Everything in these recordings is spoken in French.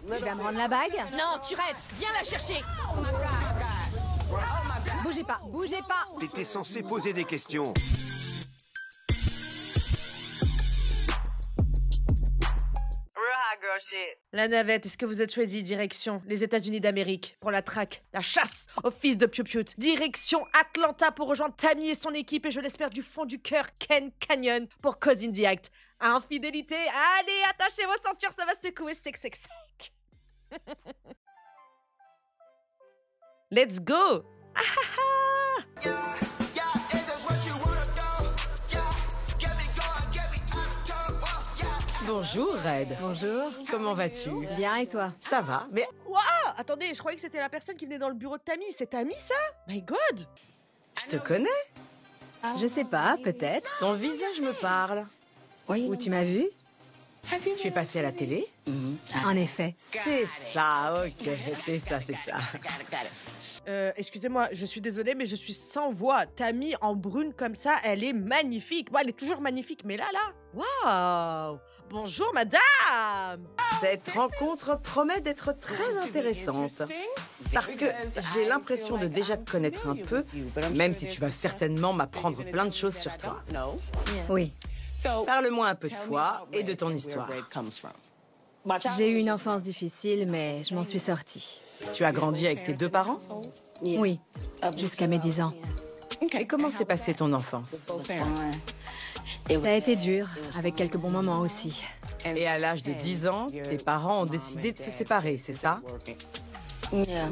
Tu vas me rendre la bague? Non, tu rêves. Viens la chercher. Bougez pas, bougez pas! T'étais censé poser des questions. La navette, est-ce que vous êtes ready? Direction les États-Unis d'Amérique pour la traque, la chasse au fils de Piu Piu. Direction Atlanta pour rejoindre Tammy et son équipe et je l'espère du fond du cœur Ken Canyon pour Cause in the Act. Infidélité, allez, attachez vos ceintures, ça va secouer, sec. Let's go! Bonjour Red. Bonjour. Comment vas-tu? Bien, et toi? Ça va, mais Waouh! Attendez, je croyais que c'était la personne qui venait dans le bureau de Tammy. C'est Tammy, ça? My God! je te connais. Je sais pas, peut-être. Ton visage me parle. Où tu m'as vu? Tu es passé à la télé? En effet. C'est ça, ok, c'est ça. Excusez-moi, je suis désolée, mais je suis sans voix. Tammy en brune comme ça, elle est magnifique. Bon, elle est toujours magnifique, mais là, waouh! Bonjour, madame! Cette rencontre promet d'être très intéressante. Parce que j'ai l'impression de déjà te connaître un peu, même si tu vas certainement m'apprendre plein de choses sur toi. Oui. Parle-moi un peu de toi et de ton histoire. J'ai eu une enfance difficile, mais je m'en suis sortie. Tu as grandi avec tes deux parents? Oui, jusqu'à mes 10 ans. Et comment s'est passée ton enfance? Ça a été dur, avec quelques bons moments aussi. Et à l'âge de 10 ans, tes parents ont décidé de se séparer, c'est ça?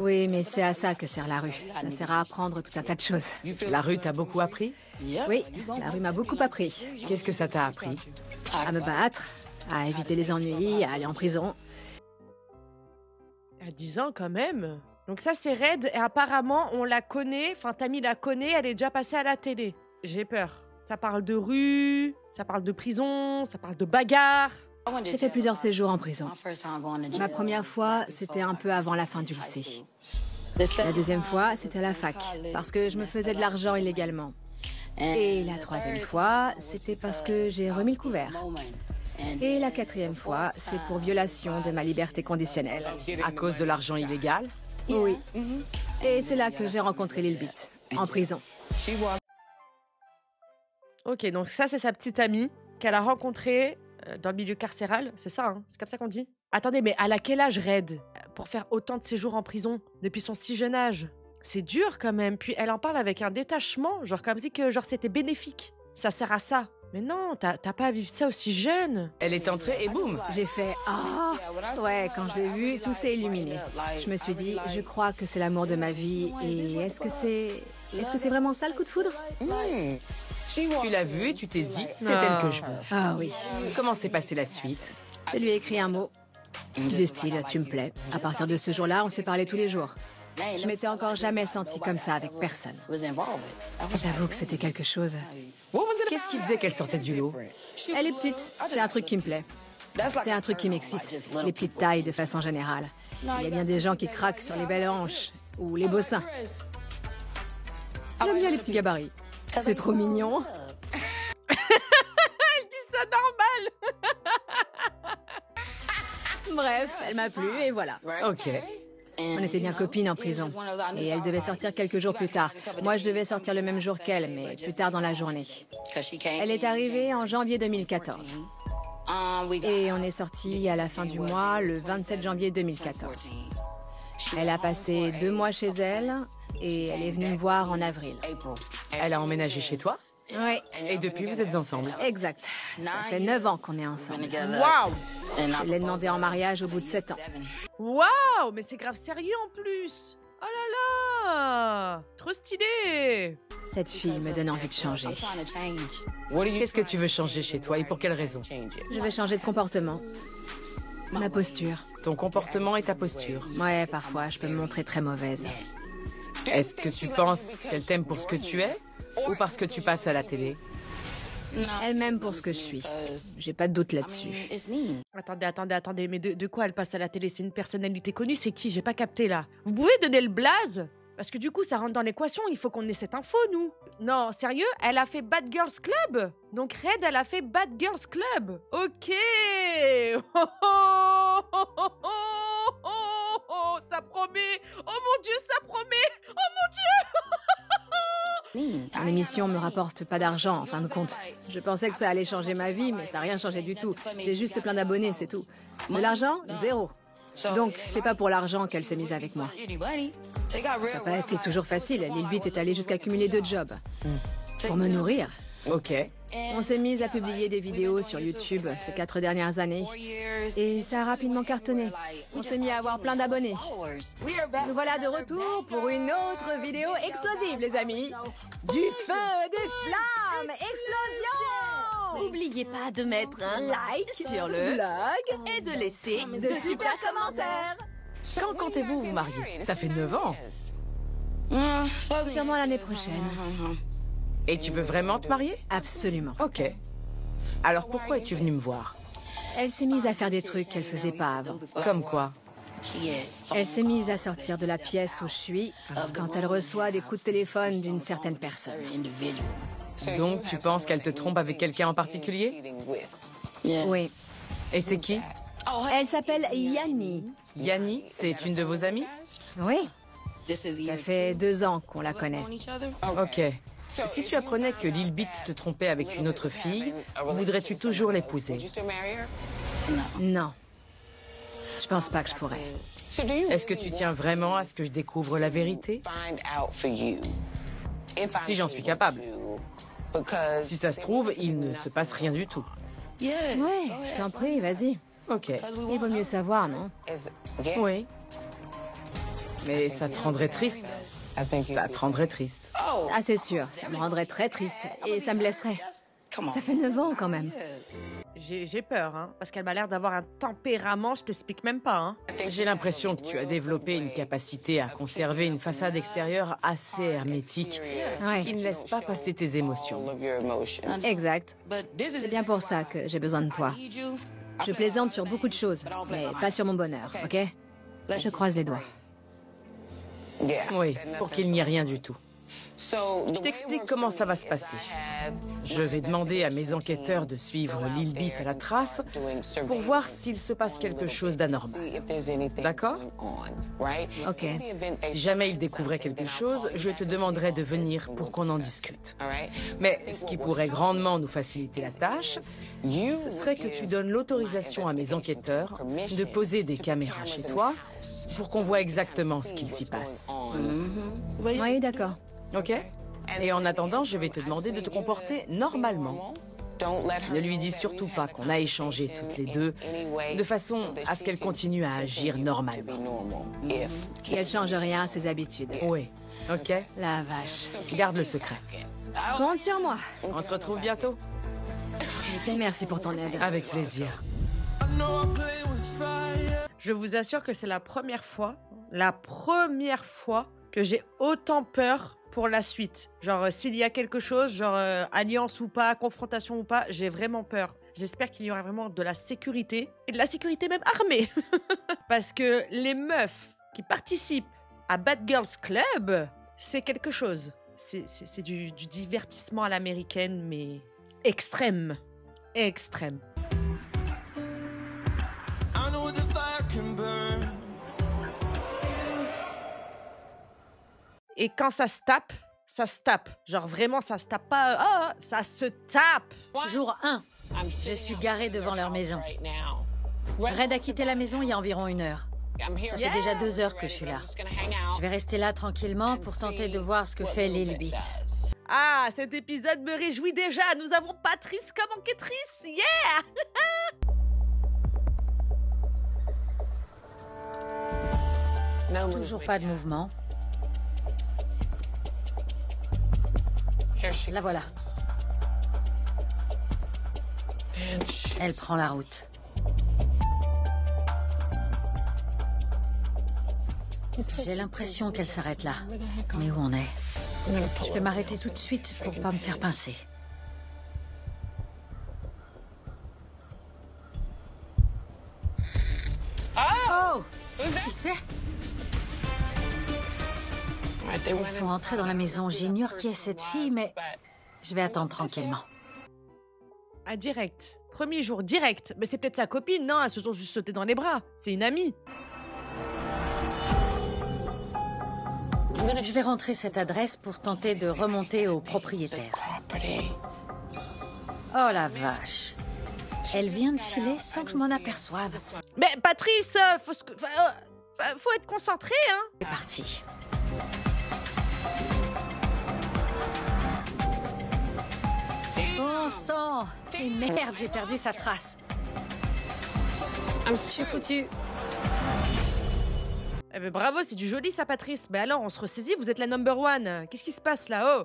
Oui, mais c'est à ça que sert la rue. Ça sert à apprendre tout un tas de choses. La rue t'a beaucoup appris? Oui, la rue m'a beaucoup appris. Qu'est-ce que ça t'a appris? À me battre, à éviter les ennuis, à aller en prison. À 10 ans, quand même. Donc ça, c'est Red, et apparemment, on la connaît. Enfin, Tammy la connaît, elle est déjà passée à la télé. J'ai peur. Ça parle de rue, ça parle de prison, ça parle de bagarre. J'ai fait plusieurs séjours en prison. Ma première fois, c'était un peu avant la fin du lycée. La deuxième fois, c'était à la fac, parce que je me faisais de l'argent illégalement. Et la troisième fois, c'était parce que j'ai remis le couvert. Et la quatrième fois, c'est pour violation de ma liberté conditionnelle. À cause de l'argent illégal? Oui. Et c'est là que j'ai rencontré Lil Bit, en prison. Ok, donc ça, c'est sa petite amie qu'elle a rencontrée dans le milieu carcéral. C'est ça, hein? C'est comme ça qu'on dit? Attendez, mais elle a quel âge, Red, pour faire autant de séjours en prison depuis son si jeune âge? C'est dur quand même. Puis elle en parle avec un détachement, genre comme si que genre c'était bénéfique. Ça sert à ça. Mais non, t'as pas à vivre ça aussi jeune. Elle est entrée et boum! J'ai fait « Ah !» Ouais, quand je l'ai vu, tout s'est illuminé. Je me suis dit, je crois que c'est l'amour de ma vie. Et est-ce que c'est vraiment ça le coup de foudre? Tu l'as vue et tu t'es dit, c'est elle que je veux. Ah oui. Comment s'est passée la suite? Je lui ai écrit un mot. Du style « Tu me plais ». À partir de ce jour-là, on s'est parlé tous les jours. Je m'étais encore jamais sentie comme ça avec personne. J'avoue que c'était quelque chose. Qu'est-ce qui faisait qu'elle sortait du lot? Elle est petite, c'est un truc qui me plaît. C'est un truc qui m'excite, les petites tailles de façon générale. Il y a bien des gens qui craquent sur les belles hanches ou les beaux seins. J'aime bien les petits gabarits. C'est trop mignon. Elle dit ça normal. Bref, elle m'a plu et voilà. Ok. On était bien copines en prison. Et elle devait sortir quelques jours plus tard. Moi, je devais sortir le même jour qu'elle, mais plus tard dans la journée. Elle est arrivée en janvier 2014. Et on est sortis à la fin du mois, le 27 janvier 2014. Elle a passé 2 mois chez elle et elle est venue me voir en avril. Elle a emménagé chez toi? Oui, Et depuis, vous êtes ensemble? exact. Ça fait 9 ans qu'on est ensemble. Waouh! Je l'ai demandé en mariage au bout de 7 ans. Waouh! Mais c'est grave sérieux en plus! Oh là là! Trop stylé! Cette fille me donne envie de changer. Qu'est-ce que tu veux changer chez toi et pour quelle raison? Je vais changer de comportement. Ma posture. Ton comportement et ta posture. Ouais, parfois, je peux me montrer très mauvaise. Est-ce que tu penses qu'elle t'aime pour ce que tu es ou parce que tu passes à la télé? Elle m'aime pour ce que je suis. J'ai pas de doute là-dessus. Attendez, mais de quoi elle passe à la télé? C'est une personnalité connue, c'est qui? J'ai pas capté là. Vous pouvez donner le blaze? Parce que du coup, ça rentre dans l'équation, il faut qu'on ait cette info, nous. Non, sérieux? Elle a fait Bad Girls Club? Donc Red, elle a fait Bad Girls Club. Ok. Mon émission me rapporte pas d'argent, en fin de compte. Je pensais que ça allait changer ma vie, mais ça n'a rien changé du tout. J'ai juste plein d'abonnés, c'est tout. De l'argent, zéro. Donc, c'est pas pour l'argent qu'elle s'est mise avec moi. Ça n'a pas été toujours facile. Lil Beat est allée jusqu'à cumuler 2 jobs. Pour me nourrir. Ok. On s'est mise à publier des vidéos sur YouTube ces 4 dernières années. Et ça a rapidement cartonné. On s'est mis à avoir plein d'abonnés. Nous voilà de retour pour une autre vidéo explosive, les amis. Du feu, des flammes, explosion! N'oubliez pas de mettre un like sur le blog et de laisser de super commentaires. Quand comptez-vous vous marier? Ça fait 9 ans. Sûrement l'année prochaine. Et tu veux vraiment te marier? Absolument. Ok. Alors pourquoi es-tu venue me voir? Elle s'est mise à faire des trucs qu'elle faisait pas avant. Comme quoi? Elle s'est mise à sortir de la pièce où je suis quand elle reçoit des coups de téléphone d'une certaine personne. Donc tu penses qu'elle te trompe avec quelqu'un en particulier? Oui. Et c'est qui? Elle s'appelle Yanni. Yanni, c'est une de vos amies? Oui. Ça fait 2 ans qu'on la connaît. Ok. Si tu apprenais que Lil Beat te trompait avec une autre fille, voudrais-tu toujours l'épouser? Non. Je pense pas que je pourrais. Est-ce que tu tiens vraiment à ce que je découvre la vérité? Si j'en suis capable. Si ça se trouve, il ne se passe rien du tout. Ouais, je t'en prie, vas-y. Ok. Il vaut mieux savoir, non? Oui. Mais ça te rendrait triste. Ça te rendrait triste. Ah, c'est sûr, ça me rendrait très triste et ça me blesserait. Ça fait 9 ans quand même. J'ai peur, hein, parce qu'elle m'a l'air d'avoir un tempérament, je t'explique même pas. Hein. J'ai l'impression que tu as développé une capacité à conserver une façade extérieure assez hermétique Ouais, qui ne laisse pas passer tes émotions. exact. C'est bien pour ça que j'ai besoin de toi. Je plaisante sur beaucoup de choses, mais pas sur mon bonheur, ok? Je croise les doigts. Oui, pour qu'il n'y ait rien du tout. Je t'explique comment ça va se passer. Je vais demander à mes enquêteurs de suivre Lil Beat à la trace pour voir s'il se passe quelque chose d'anormal. D'accord? Ok. Si jamais ils découvraient quelque chose, je te demanderai de venir pour qu'on en discute. Mais ce qui pourrait grandement nous faciliter la tâche, ce serait que tu donnes l'autorisation à mes enquêteurs de poser des caméras chez toi pour qu'on voit exactement ce qu'il s'y passe. Oui, d'accord. Ok? Et en attendant, je vais te demander de te comporter normalement. Ne lui dis surtout pas qu'on a échangé toutes les deux, de façon à ce qu'elle continue à agir normalement. Qu'elle change rien à ses habitudes. Oui, ok? La vache. Garde le secret. Compte sur moi. On se retrouve bientôt. Merci pour ton aide. Avec plaisir. Je vous assure que c'est la première fois que j'ai autant peur pour la suite. Genre, s'il y a quelque chose, genre alliance ou pas, confrontation ou pas, j'ai vraiment peur. J'espère qu'il y aura vraiment de la sécurité, et de la sécurité même armée. Parce que les meufs qui participent à Bad Girls Club, c'est quelque chose. C'est du divertissement à l'américaine, mais extrême. Extrême. Et quand ça se tape, ça se tape. Genre vraiment, ça se tape pas. Ah, ça se tape. Jour 1. Je suis garée devant leur maison. Red a quitté la maison il y a environ 1 heure. Ça fait déjà 2 heures que je suis là. Je vais rester là tranquillement pour tenter de voir ce que fait Lil Beat. Ah, cet épisode me réjouit déjà. Nous avons Patrice comme enquêtrice. Yeah! Toujours pas de mouvement. La voilà. Elle prend la route. J'ai l'impression qu'elle s'arrête là. Mais où on est? Je vais m'arrêter tout de suite pour pas me faire pincer. Oh! Qui c'est? Ils sont entrés dans la maison. J'ignore qui est cette fille, mais je vais attendre tranquillement. Ah, direct. Premier jour, direct. Mais c'est peut-être sa copine, non? Elles se sont juste sautées dans les bras. C'est une amie. Je vais rentrer cette adresse pour tenter de remonter au propriétaire. Oh la vache. Elle vient de filer sans que je m'en aperçoive. Mais Patrice, faut être concentré, hein. C'est parti. Bon sang! Et merde, j'ai perdu sa trace. Je suis foutue. Eh ben bravo, c'est du joli ça, Patrice. Mais alors, on se ressaisit, vous êtes la number one. Qu'est-ce qui se passe là? Oh!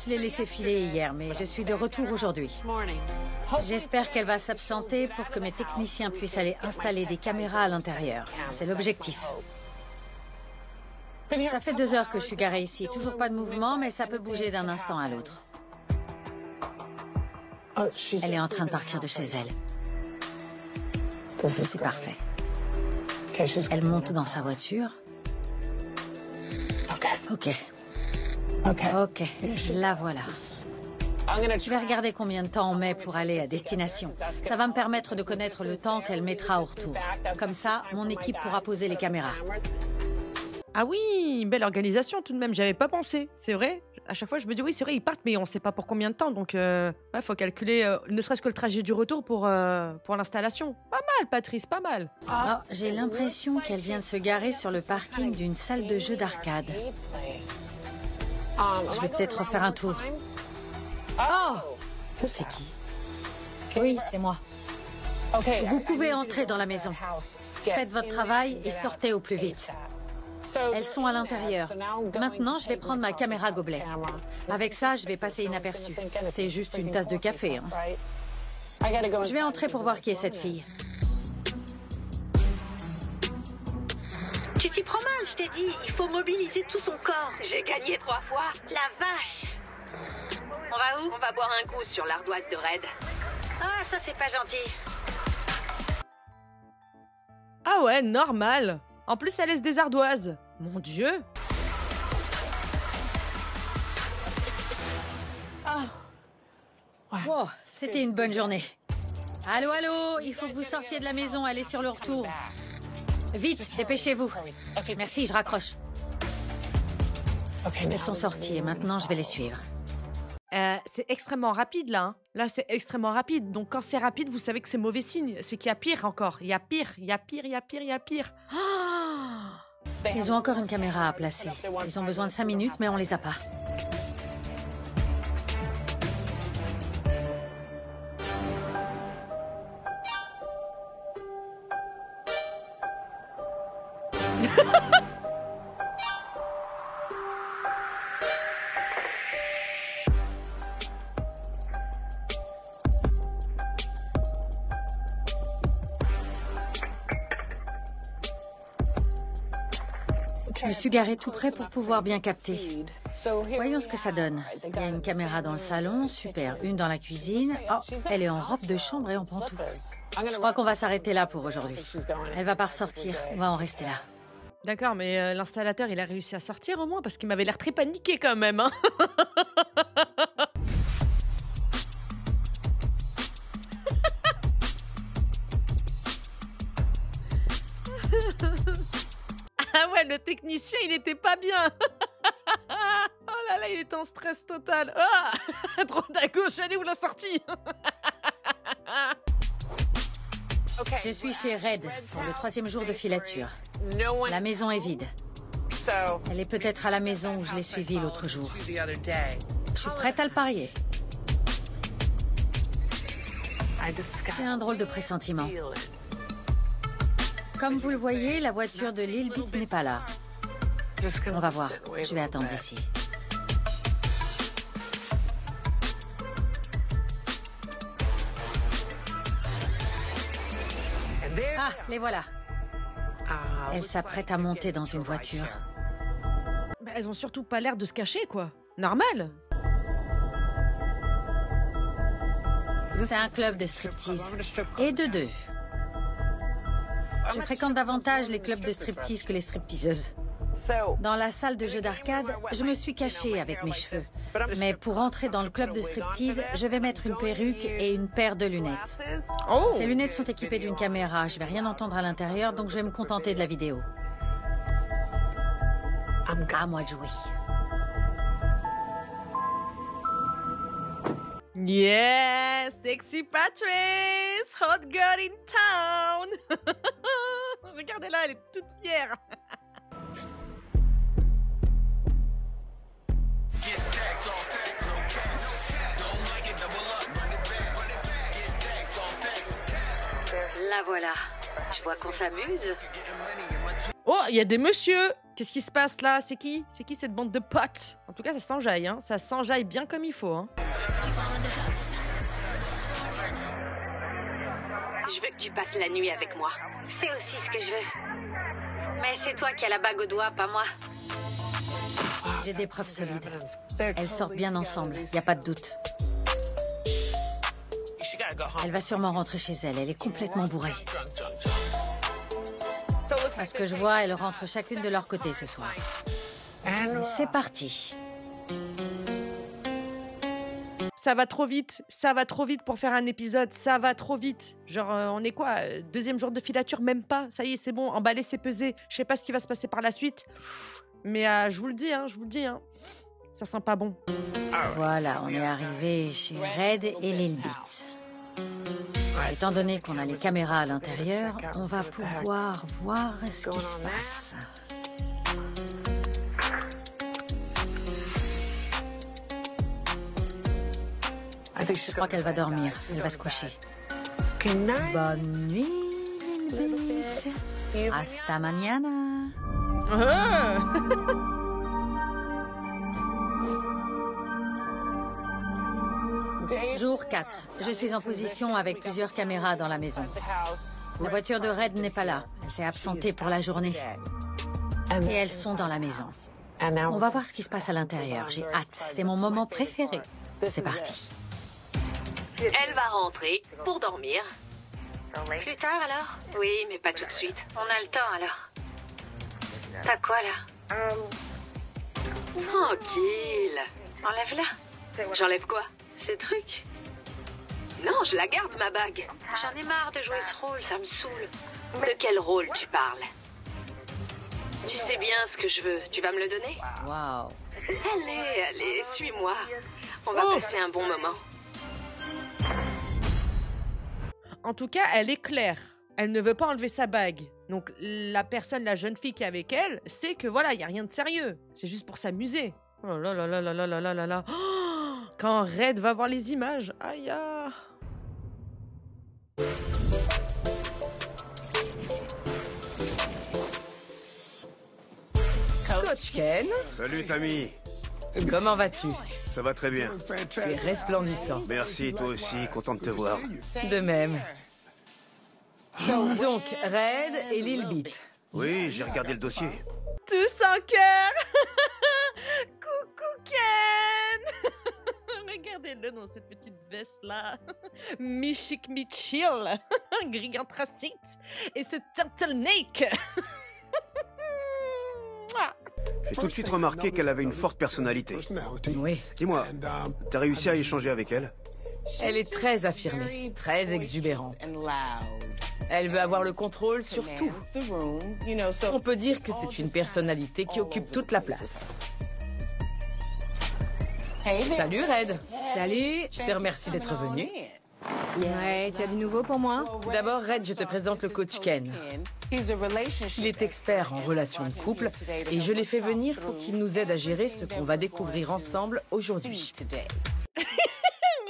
Je l'ai laissé filer hier, mais je suis de retour aujourd'hui. J'espère qu'elle va s'absenter pour que mes techniciens puissent aller installer des caméras à l'intérieur. C'est l'objectif. Ça fait 2 heures que je suis garée ici. Toujours pas de mouvement, mais ça peut bouger d'un instant à l'autre. Elle est en train de partir de chez elle. C'est parfait. Elle monte dans sa voiture. Ok, la voilà. Je vais regarder combien de temps on met pour aller à destination. Ça va me permettre de connaître le temps qu'elle mettra au retour. Comme ça, mon équipe pourra poser les caméras. Ah oui, belle organisation tout de même, j'avais pas pensé, c'est vrai. À chaque fois, je me dis oui, c'est vrai, ils partent, mais on sait pas pour combien de temps, donc faut calculer ne serait-ce que le trajet du retour pour l'installation. Pas mal, Patrice, pas mal. Oh, j'ai l'impression qu'elle vient de se garer sur le parking d'une salle de jeu d'arcade. Je vais peut-être refaire un tour. Oh! C'est qui? Oui, c'est moi. Vous pouvez entrer dans la maison. Faites votre travail et sortez au plus vite. Elles sont à l'intérieur. Maintenant, je vais prendre ma caméra gobelet. Avec ça, je vais passer inaperçu. C'est juste une tasse de café. Hein. Je vais entrer pour voir qui est cette fille. Tu t'y prends mal, je t'ai dit. Il faut mobiliser tout son corps. J'ai gagné 3 fois. La vache. On va où? On va boire un coup sur l'ardoise de Red. Ah, ça c'est pas gentil. Ah ouais, normal. En plus, elle laisse des ardoises. Mon Dieu. Wow, c'était une bonne journée. Allô, allô, il faut que vous sortiez de la maison, elle est sur le retour. Vite, dépêchez-vous. Merci, je raccroche. Elles sont sorties et maintenant je vais les suivre. C'est extrêmement rapide là. Hein. Là, c'est extrêmement rapide. Donc, quand c'est rapide, vous savez que c'est mauvais signe. C'est qu'il y a pire encore. Il y a pire, il y a pire, il y a pire, il y a pire. Ah! Ils ont encore une caméra à placer. Ils ont besoin de 5 minutes, mais on les a pas. Je me suis garée tout près pour pouvoir bien capter. Voyons ce que ça donne. Il y a une caméra dans le salon, super. Une dans la cuisine. Oh, elle est en robe de chambre et en pantoufles. Je crois qu'on va s'arrêter là pour aujourd'hui. Elle va pas ressortir, on va en rester là. D'accord, mais l'installateur, il a réussi à sortir au moins parce qu'il m'avait l'air très paniqué quand même. Hein. Ah ouais, le technicien, il était pas bien. Oh là là, il était en stress total. Ah droite à gauche, allez où la sortie? Je suis chez Red pour le 3e jour de filature. La maison est vide. Elle est peut-être à la maison où je l'ai suivie l'autre jour. Je suis prête à le parier. J'ai un drôle de pressentiment. Comme vous le voyez, la voiture de Lil Bit n'est pas là. On va voir. Je vais attendre ici. Ah, les voilà. Elles s'apprêtent à monter dans une voiture. Bah, elles ont surtout pas l'air de se cacher, quoi. Normal. C'est un club de striptease. Et de 2. Je fréquente davantage les clubs de striptease que les stripteaseuses. Dans la salle de jeu d'arcade, je me suis cachée avec mes cheveux. Mais pour entrer dans le club de striptease, je vais mettre une perruque et une paire de lunettes. Oh! Ces lunettes sont équipées d'une caméra. Je vais rien entendre à l'intérieur, donc je vais me contenter de la vidéo. À moi de jouer. Yeah, sexy Patrice, hot girl in town. Regardez-la, elle est toute fière. La voilà. Je vois qu'on s'amuse. Oh, il y a des messieurs. Qu'est-ce qui se passe là? C'est qui cette bande de potes? En tout cas, ça s'enjaille, hein. Ça s'enjaille bien comme il faut, hein. Je veux que tu passes la nuit avec moi. C'est aussi ce que je veux. Mais c'est toi qui as la bague au doigt, pas moi. J'ai des preuves solides. Elles sortent bien ensemble, il n'y a pas de doute. Elle va sûrement rentrer chez elle, elle est complètement bourrée. À ce que je vois, elles rentrent chacune de leur côté ce soir. C'est parti. Ça va trop vite pour faire un épisode, ça va trop vite. Genre, on est quoi? Deuxième jour de filature, même pas. Ça y est, c'est bon, emballé, c'est pesé. Je sais pas ce qui va se passer par la suite. Mais je vous le dis, hein. Ça sent pas bon. Voilà, on est arrivé chez Red et Lil Bit. Étant donné qu'on a les caméras à l'intérieur, on va pouvoir voir ce qui se passe. Je crois qu'elle va dormir. Elle va se coucher. Bonne nuit, Lil Bit. Hasta mañana. Jour 4. Je suis en position avec plusieurs caméras dans la maison. La voiture de Red n'est pas là. Elle s'est absentée pour la journée. Et elles sont dans la maison. On va voir ce qui se passe à l'intérieur. J'ai hâte. C'est mon moment préféré. C'est parti. Elle va rentrer pour dormir. Plus tard alors? Oui, mais pas tout de suite. On a le temps alors. T'as quoi là? Tranquille. Enlève-la. J'enlève quoi? Ces trucs? Non, je la garde, ma bague. J'en ai marre de jouer ce rôle, ça me saoule. De quel rôle tu parles? Tu sais bien ce que je veux. Tu vas me le donner? Waouh. Allez, suis-moi. On va passer un bon moment. En tout cas, elle est claire. Elle ne veut pas enlever sa bague. Donc la jeune fille qui est avec elle, sait que voilà, il n'y a rien de sérieux. C'est juste pour s'amuser. Oh là là là là là là là là là. Oh, quand Red va voir les images, aïe ah. Coach Ken. Salut, Tammy. Comment vas-tu? Ça va très bien. Tu es resplendissant. Merci, toi aussi. Content de te voir. De même. Donc, Red et Lil Bit. Oui, j'ai regardé le dossier. Tous en cœur. Coucou Ken. Regardez-le dans cette petite veste-là. Mi-chic, mi-chill. Gris anthracite. Et ce turtleneck. J'ai tout de suite remarqué qu'elle avait une forte personnalité. Oui. Dis-moi, t'as réussi à échanger avec elle? Elle est très affirmée, très exubérante. Elle veut avoir le contrôle sur tout. On peut dire que c'est une personnalité qui occupe toute la place. Salut Red. Salut. Je te remercie d'être venu. Ouais, tu as du nouveau pour moi? D'abord, Red, je te présente le coach Ken. Il est expert en relations de couple et je l'ai fait venir pour qu'il nous aide à gérer ce qu'on va découvrir ensemble aujourd'hui.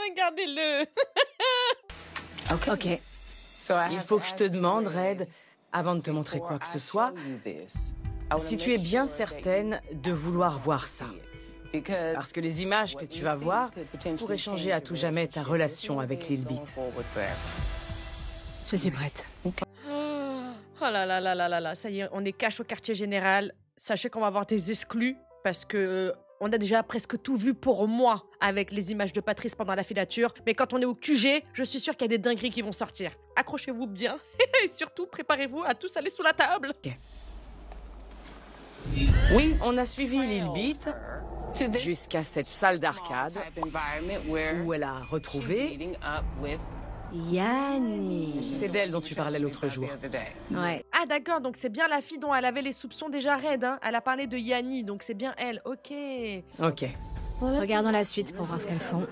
Regardez-le. Ok. Il faut que je te demande, Red, avant de te montrer quoi que ce soit, si tu es bien certaine de vouloir voir ça. Parce que les images que tu vas voir pourraient changer à tout jamais ta relation avec Lil Bit. Je suis prête. Oh là là là là là là, ça y est, on est cash au quartier général. Sachez qu'on va avoir des exclus parce que on a déjà presque tout vu pour moi avec les images de Patrice pendant la filature. Mais quand on est au QG, je suis sûre qu'il y a des dingueries qui vont sortir. Accrochez-vous bien et surtout préparez-vous à tous aller sous la table. Okay. Oui, on a suivi Lil Beat jusqu'à cette salle d'arcade où elle a retrouvé... Yanni. C'est d'elle dont tu parlais l'autre jour. Ouais. Ah d'accord, donc c'est bien la fille dont elle avait les soupçons déjà raides, hein. Elle a parlé de Yanni, donc c'est bien elle, ok. Ok. Regardons la suite pour voir ce qu'elles font.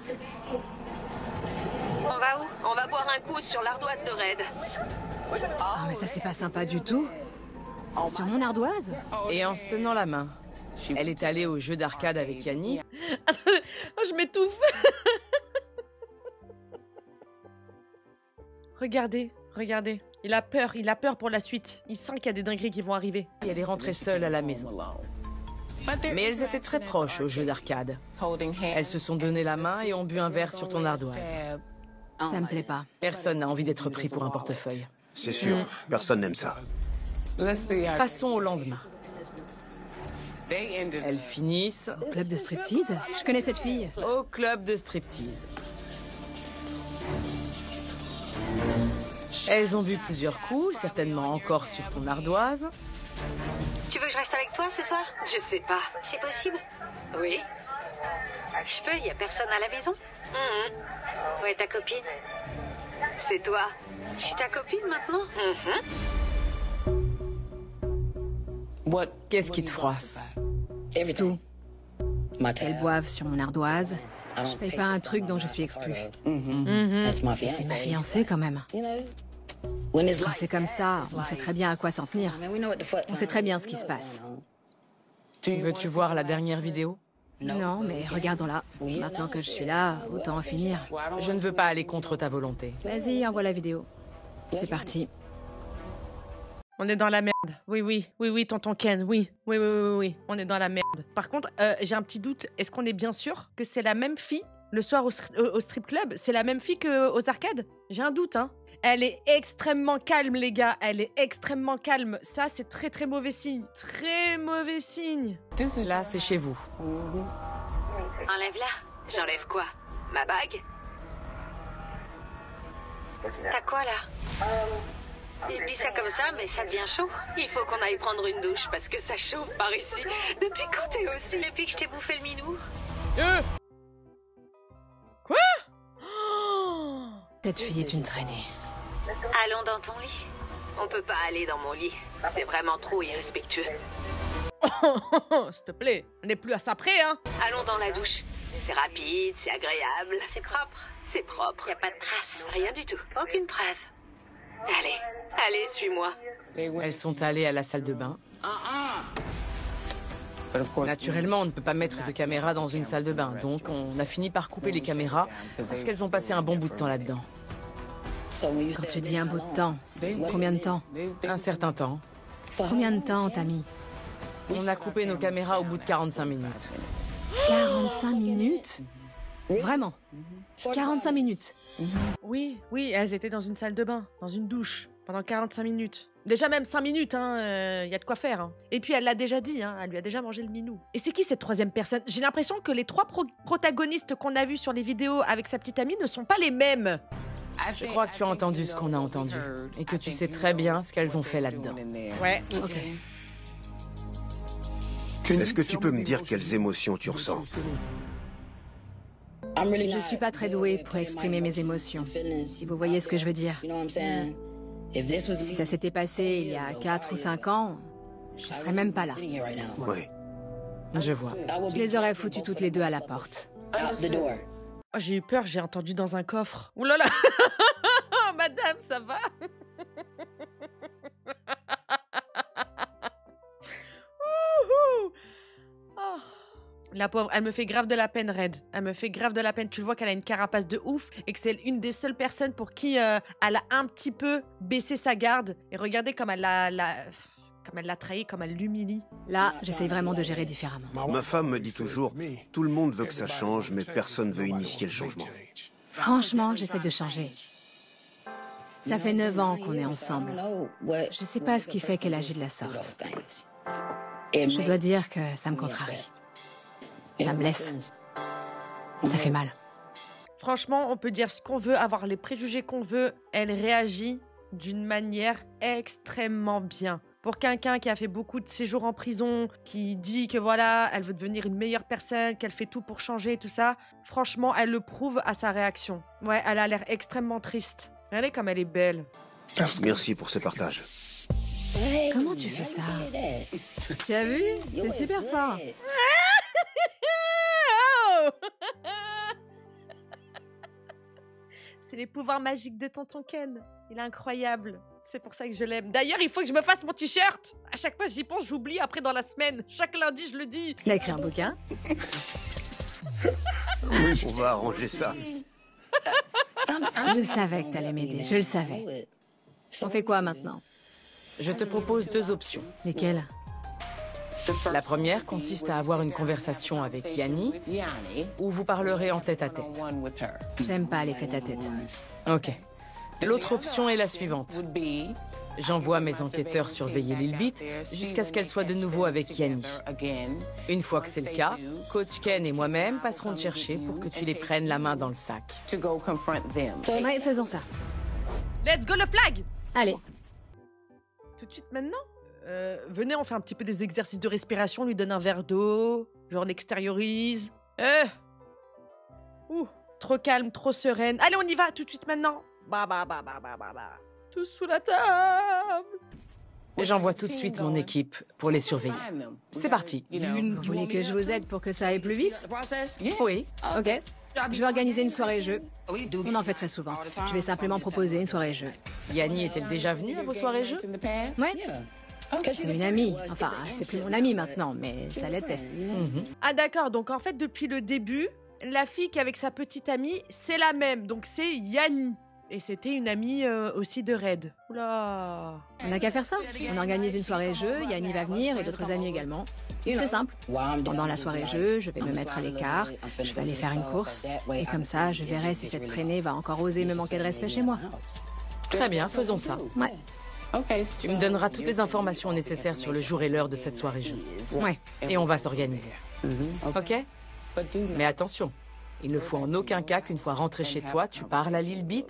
On va où? On va boire un coup sur l'ardoise de Red. Ah, mais ça, c'est pas sympa du tout. Sur mon ardoise? Et en se tenant la main, elle est allée au jeu d'arcade avec Yanni. Oh, je m'étouffe. Regardez, regardez. Il a peur pour la suite. Il sent qu'il y a des dingueries qui vont arriver. Et elle est rentrée seule à la maison. Mais elles étaient très proches au jeu d'arcade. Elles se sont donné la main et ont bu un verre sur ton ardoise. Ça me plaît pas. Personne n'a envie d'être pris pour un portefeuille. C'est sûr, personne n'aime ça. Passons au lendemain. Elles finissent Club de striptease? Je connais cette fille. au club de striptease. Elles ont bu plusieurs coups, certainement encore sur ton ardoise. Tu veux que je reste avec toi ce soir? Je sais pas. C'est possible? Oui. Je peux, y a personne à la maison? Où est ta copine? C'est toi. Je suis ta copine maintenant? Qu'est-ce qui te froisse? Tout. Qu'elles boivent sur mon ardoise. Je paye pas un truc dont je suis exclue. Et c'est ma fiancée quand même. Quand c'est comme ça, on sait très bien à quoi s'en tenir. On sait très bien ce qui se passe. Veux-tu voir la dernière vidéo? Non, mais regardons-la. Maintenant que je suis là, autant en finir. Je ne veux pas aller contre ta volonté. Vas-y, envoie la vidéo. C'est parti. On est dans la merde. Oui, tonton Ken, oui. Oui. On est dans la merde. Par contre, j'ai un petit doute. Est-ce qu'on est bien sûr que c'est la même fille le soir au strip club? C'est la même fille qu'aux arcades? J'ai un doute, hein. Elle est extrêmement calme, les gars. Elle est extrêmement calme. Ça, c'est très, très mauvais signe. Très mauvais signe. Là, c'est chez vous. Enlève-la. J'enlève quoi? Ma bague? T'as quoi là? Je dis ça comme ça, mais ça devient chaud. Il faut qu'on aille prendre une douche parce que ça chauffe par ici. Depuis quand t'es aussi? Depuis que je t'ai bouffé le minou. Quoi? Cette fille est une traînée. Allons dans ton lit. On peut pas aller dans mon lit. C'est vraiment trop irrespectueux. S'il te plaît, on n'est plus à ça près, hein. Allons dans la douche. C'est rapide, c'est agréable. C'est propre. C'est propre. Y a pas de traces. Rien du tout. Aucune preuve. Allez, suis-moi. Elles sont allées à la salle de bain. Naturellement, on ne peut pas mettre de caméra dans une salle de bain, donc on a fini par couper les caméras parce qu'elles ont passé un bon bout de temps là-dedans. Quand tu dis un bout de temps, c'est combien de temps? Un certain temps. Combien de temps, Tammy? On a coupé nos caméras au bout de 45 minutes. 45 minutes? Vraiment? 45 minutes? Oui, elles étaient dans une salle de bain, dans une douche, pendant 45 minutes. Déjà même 5 minutes, hein, y a de quoi faire. Hein. Et puis elle l'a déjà dit, hein, elle lui a déjà mangé le minou. Et c'est qui cette troisième personne? J'ai l'impression que les trois protagonistes qu'on a vus sur les vidéos avec sa petite amie ne sont pas les mêmes. Je crois que tu as entendu ce qu'on a entendu et que tu sais très bien ce qu'elles ont fait là-dedans. Ouais, ok. Est-ce que tu peux me dire quelles émotions tu ressens? Je suis pas très douée pour exprimer mes émotions, si vous voyez ce que je veux dire. Si ça s'était passé il y a 4 ou 5 ans, je serais même pas là. Oui. Je vois. Je les aurais foutues toutes les deux à la porte. Oh, j'ai eu peur, j'ai entendu dans un coffre. Ouh là là. Madame, ça va? Oh. La pauvre, elle me fait grave de la peine, Red. Elle me fait grave de la peine. Tu le vois qu'elle a une carapace de ouf et que c'est une des seules personnes pour qui elle a un petit peu baissé sa garde. Et regardez comme elle l'a trahi, comme elle l'humilie. Là, j'essaye vraiment de gérer différemment. Ma femme me dit toujours, tout le monde veut que ça change, mais personne veut initier le changement. Franchement, j'essaie de changer. Ça fait 9 ans qu'on est ensemble. Je sais pas ce qui fait qu'elle agit de la sorte. Je dois dire que ça me contrarie. Ça me blesse. Ça fait mal. Franchement, on peut dire ce qu'on veut, avoir les préjugés qu'on veut. Elle réagit d'une manière extrêmement bien. Pour quelqu'un qui a fait beaucoup de séjours en prison, qui dit que voilà, elle veut devenir une meilleure personne, qu'elle fait tout pour changer et tout ça, franchement, elle le prouve à sa réaction. Ouais, elle a l'air extrêmement triste. Regardez comme elle est belle. Merci pour ce partage. Comment tu fais ça? Tu as vu? C'est super fort. Oh c'est les pouvoirs magiques de Tonton Ken. Il est incroyable. C'est pour ça que je l'aime. D'ailleurs, il faut que je me fasse mon t-shirt. À chaque fois, j'y pense, j'oublie après dans la semaine. Chaque lundi, je le dis. Il a écrit un bouquin. On va arranger ça. Je savais que t'allais m'aider, je le savais. On fait quoi maintenant? Je te propose 2 options. Lesquelles? La première consiste à avoir une conversation avec Yanni, où vous parlerez en tête-à-tête. J'aime pas les tête-à-tête. Ok. L'autre option est la suivante. J'envoie mes enquêteurs surveiller Lilbit jusqu'à ce qu'elle soit de nouveau avec Yanni. Une fois que c'est le cas, Coach Ken et moi-même passerons te chercher pour que tu les prennes la main dans le sac. Ouais, faisons ça. Let's go le flag! Allez. Tout de suite maintenant? Venez, on fait un petit peu des exercices de respiration, on lui donne un verre d'eau, genre on extériorise. Trop calme, trop sereine. Allez, on y va tout de suite maintenant. Bah. Tous sous la table. J'envoie tout de suite mon équipe pour les surveiller. C'est parti. Vous voulez que je vous aide pour que ça aille plus vite? Oui. Ok. Je vais organiser une soirée jeu. On en fait très souvent. Je vais simplement proposer une soirée jeu. Yanni est-elle déjà venue à vos soirées jeux? Ouais. C'est une amie. Enfin, c'est plus mon amie maintenant, mais ça l'était. Ah d'accord, donc en fait depuis le début, la fille qui est avec sa petite amie, c'est la même, donc c'est Yanni. Et c'était une amie aussi de Red. Oula. On n'a qu'à faire ça. On organise une soirée jeu, Yanni va venir et d'autres amis également. C'est simple. Pendant la soirée jeu, je vais me mettre à l'écart, je vais aller faire une course, et comme ça, je verrai si cette traînée va encore oser me manquer de respect chez moi. Très bien, faisons ça. Ouais. Tu me donneras toutes les informations nécessaires sur le jour et l'heure de cette soirée jeu. Ouais. Et on va s'organiser. Ok? Mais attention, il ne faut en aucun cas qu'une fois rentré chez toi, tu parles à Lilbit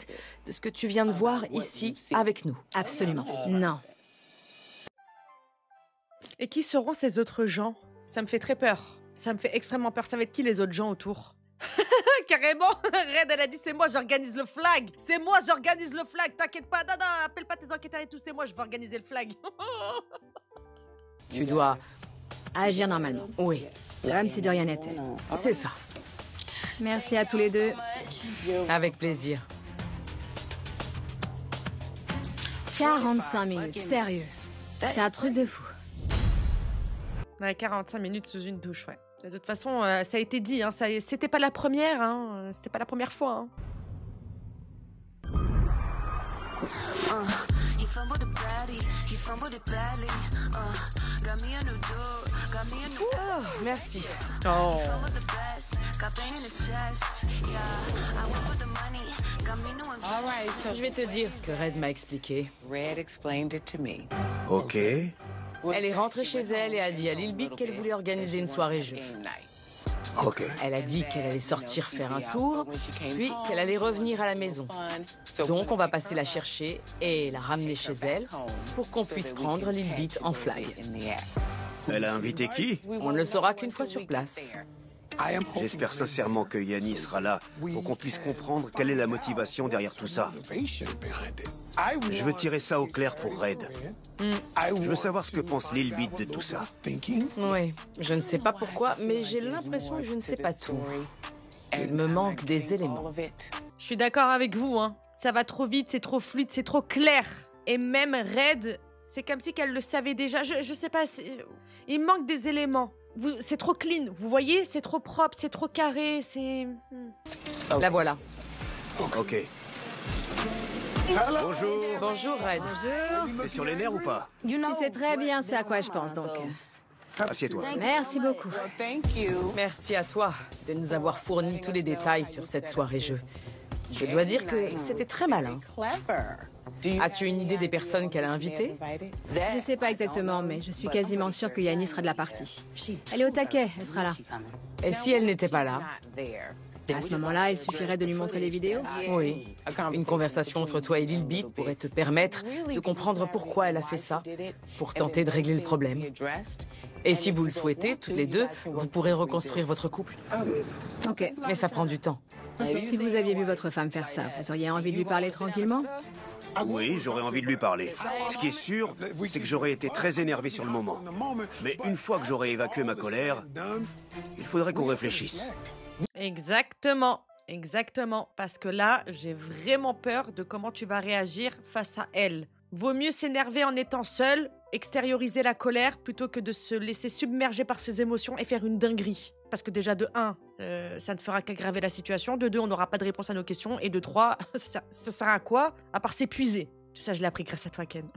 de ce que tu viens de voir ici avec nous. Absolument. Non. Et qui seront ces autres gens? Ça me fait très peur. Ça me fait extrêmement peur. Ça va être qui les autres gens autour? Carrément, Red, elle a dit c'est moi, j'organise le flag. C'est moi, j'organise le flag. T'inquiète pas, non, appelle pas tes enquêteurs et tout, c'est moi, je vais organiser le flag. Tu dois... Agir normalement. Oui, Comme si de rien n'était. c'est ça. Merci à tous les deux. Avec plaisir. 45 minutes, sérieux. C'est un truc de fou. Ouais, 45 minutes sous une douche, ouais. De toute façon, ça a été dit, hein, c'était pas la première, hein, c'était pas la première fois. Hein. Oh, merci. Oh. Je vais te dire ce que Red m'a expliqué. Ok. Elle est rentrée chez elle et a dit à Lilbit qu'elle voulait organiser une soirée jeu. Ok. Elle a dit qu'elle allait sortir faire un tour, puis qu'elle allait revenir à la maison. Donc on va passer la chercher et la ramener chez elle pour qu'on puisse prendre Lilbit en flag. Elle a invité qui? On ne le saura qu'une fois sur place. J'espère sincèrement que Yanni sera là pour qu'on puisse comprendre quelle est la motivation derrière tout ça. Je veux tirer ça au clair pour Red. Je veux savoir ce que pense Lilbit de tout ça. Oui, je ne sais pas pourquoi, mais j'ai l'impression que je ne sais pas tout. Il me manque des éléments. Je suis d'accord avec vous, hein. Ça va trop vite, c'est trop fluide, c'est trop clair. Et même Red, c'est comme si qu'elle le savait déjà. Je sais pas, il manque des éléments. C'est trop clean, vous voyez? C'est trop propre, c'est trop carré, c'est... La voilà. Ok. Bonjour. Bonjour, Red. Bonjour. T'es sur les nerfs ou pas? Tu sais très bien ce à quoi je pense, donc. Assieds-toi. Merci beaucoup. Merci à toi de nous avoir fourni tous les détails sur cette soirée jeu. Je dois dire que c'était très malin. As-tu une idée des personnes qu'elle a invitées? Je sais pas exactement, mais je suis quasiment sûre que Yanni sera de la partie. Elle est au taquet, elle sera là. Et si elle n'était pas là? À ce moment-là, il suffirait de lui montrer les vidéos. Oui. Une conversation entre toi et Lil Beat pourrait te permettre de comprendre pourquoi elle a fait ça, pour tenter de régler le problème. Et si vous le souhaitez, toutes les deux, vous pourrez reconstruire votre couple. Ok. Mais ça prend du temps. Si vous aviez vu votre femme faire ça, vous auriez envie de lui parler tranquillement? Oui, j'aurais envie de lui parler. Ce qui est sûr, c'est que j'aurais été très énervé sur le moment. Mais une fois que j'aurais évacué ma colère, il faudrait qu'on réfléchisse. Exactement, exactement. Parce que là, j'ai vraiment peur de comment tu vas réagir face à elle. Vaut mieux s'énerver en étant seul, extérioriser la colère, plutôt que de se laisser submerger par ses émotions et faire une dinguerie. Parce que déjà, de 1, ça ne fera qu'aggraver la situation. De 2, on n'aura pas de réponse à nos questions. Et de 3, ça sert à quoi? À part s'épuiser. Tout ça, je l'ai appris grâce à toi, Ken.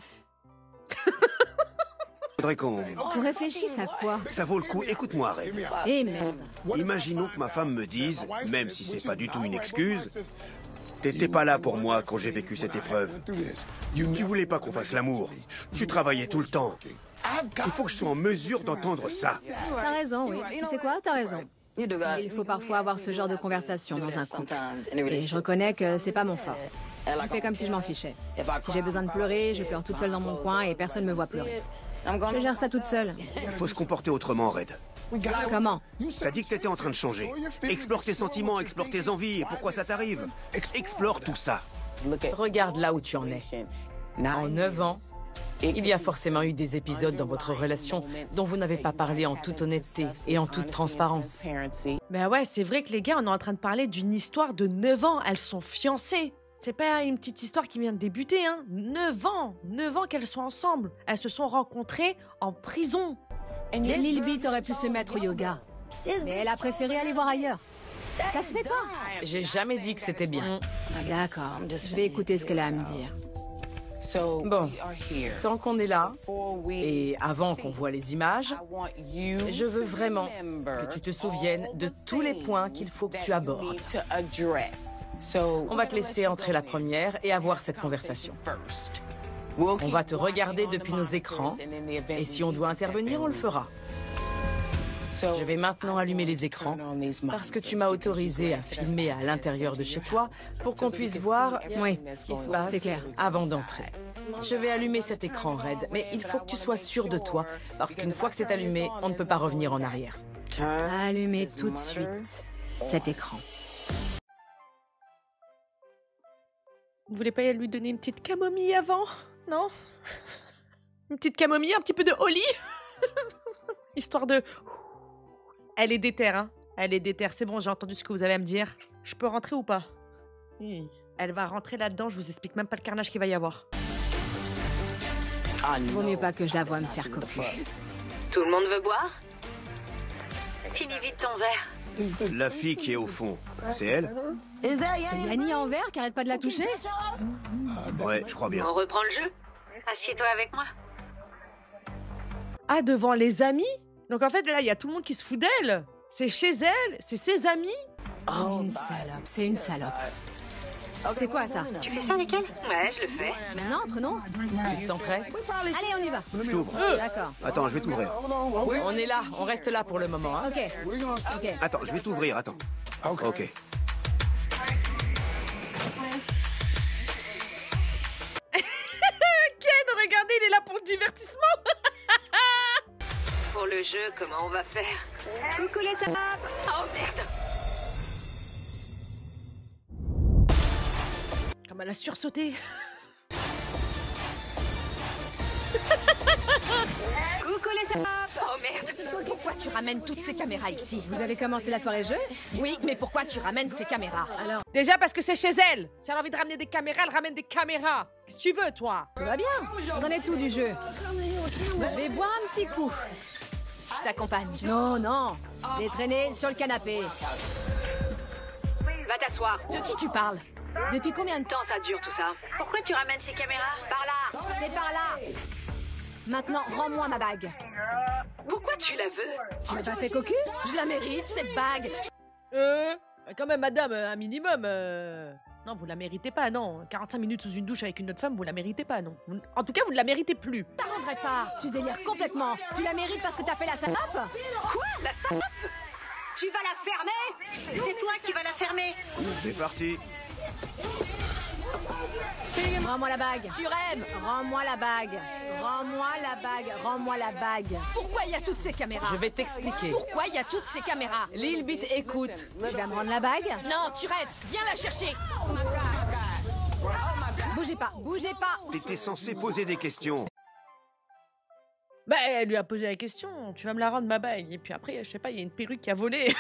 Faudrait qu'on... On réfléchisse à quoi? Ça vaut le coup. Écoute-moi, Red. Eh merde. Imaginons que ma femme me dise, même si c'est pas du tout une excuse, t'étais pas là pour moi quand j'ai vécu cette épreuve. Tu voulais pas qu'on fasse l'amour. Tu travaillais tout le temps. Il faut que je sois en mesure d'entendre ça. T'as raison, oui. Tu sais quoi? T'as raison. Il faut parfois avoir ce genre de conversation dans un couple. Et je reconnais que c'est pas mon fort. Je fais comme si je m'en fichais. Si j'ai besoin de pleurer, je pleure toute seule dans mon coin et personne me voit pleurer. Je gère ça toute seule. Il faut se comporter autrement, Red. Comment? T'as dit que t'étais en train de changer. Explore tes sentiments, explore tes envies et pourquoi ça t'arrive. Explore tout ça. Regarde là où tu en es. En 9 ans, il y a forcément eu des épisodes dans votre relation dont vous n'avez pas parlé en toute honnêteté et en toute transparence. Ben ouais, c'est vrai que les gars, on est en train de parler d'une histoire de 9 ans. Elles sont fiancées. C'est pas une petite histoire qui vient de débuter, hein. 9 ans! 9 ans qu'elles sont ensemble. Elles se sont rencontrées en prison. Lil Beat aurait pu se mettre au yoga. Mais elle a préféré aller voir ailleurs. Ça se fait pas. J'ai jamais dit que c'était bien. Ah, d'accord. Je vais écouter ce qu'elle a à me dire. Bon, tant qu'on est là, et avant qu'on voit les images, je veux vraiment que tu te souviennes de tous les points qu'il faut que tu abordes. On va te laisser entrer la première et avoir cette conversation. On va te regarder depuis nos écrans, et si on doit intervenir, on le fera. Je vais maintenant allumer les écrans parce que tu m'as autorisé à filmer à l'intérieur de chez toi pour qu'on puisse voir ce qui se passe avant d'entrer. Je vais allumer cet écran, Red, mais il faut que tu sois sûr de toi parce qu'une fois que c'est allumé, on ne peut pas revenir en arrière. Allumez tout de suite cet écran. Vous voulez pas lui donner une petite camomille avant? Non? Une petite camomille, un petit peu de holly? Histoire de... Elle est déterre, hein. Elle est déterre. C'est bon, j'ai entendu ce que vous avez à me dire. Je peux rentrer ou pas? Elle va rentrer là-dedans, je vous explique même pas le carnage qu'il va y avoir. Vaut mieux pas que je la voie me faire cocu. Tout le monde veut boire? Finis vite ton verre. La fille qui est au fond, c'est elle? C'est Yanni en vert qui arrête pas de la toucher? Ouais, je crois bien. On reprend le jeu? Assieds-toi avec moi. Ah, devant les amis? Donc en fait, là, il y a tout le monde qui se fout d'elle. C'est chez elle, c'est ses amis. Oh, une salope, c'est une salope. C'est quoi ça? Tu fais ça avec elle? Ouais, je le fais. Maintenant, entre non? Tu te sens prêt? Allez, on y va. Je t'ouvre. D'accord. Attends, je vais t'ouvrir. On est là, on reste là pour le moment. Hein. Ok. Attends, je vais t'ouvrir, attends. Ok. Ken, regardez, il est là pour le divertissement. Pour le jeu, comment on va faire? Coucou les salopes! Oh merde! Comme elle a sursauté. Coucou les salopes! Oh merde! Pourquoi tu ramènes toutes ces caméras ici? Vous avez commencé la soirée jeu? Oui, mais pourquoi tu ramènes ces caméras? Alors, Déjà parce que c'est chez elle. Si elle a envie de ramener des caméras, elle ramène des caméras. Qu'est-ce que tu veux, toi? tout va bien. Vous en êtes tout du jeu. Je vais boire un petit coup. Je t'accompagne. Non, non. Les traîner sur le canapé. Va t'asseoir. De qui tu parles? Depuis combien de temps? Ça dure tout ça. Pourquoi tu ramènes ces caméras? Par là! C'est par là. Maintenant, rends-moi ma bague. Pourquoi tu la veux? Tu m'as pas fait cocu? Je la mérite, cette bague. Quand même, madame, un minimum. Non, vous la méritez pas, non. 45 minutes sous une douche avec une autre femme, vous la méritez pas, non. En tout cas, vous ne la méritez plus. Je la rendrai pas. Tu délires complètement. Tu la mérites parce que t'as fait la salope? Quoi? La salope? Tu vas la fermer? C'est toi qui vas la fermer. C'est parti. Rends-moi la bague. Tu rêves. Rends-moi la bague. Rends-moi la bague. Rends-moi la bague. Pourquoi il y a toutes ces caméras? Je vais t'expliquer. Pourquoi il y a toutes ces caméras? Lilbit, écoute. Tu vas me rendre la bague? Non, tu rêves. Viens la chercher. Bougez pas, bougez pas. T'étais censé poser des questions. Bah, elle lui a posé la question, tu vas me la rendre ma bague. Et puis après, je sais pas, il y a une perruque qui a volé.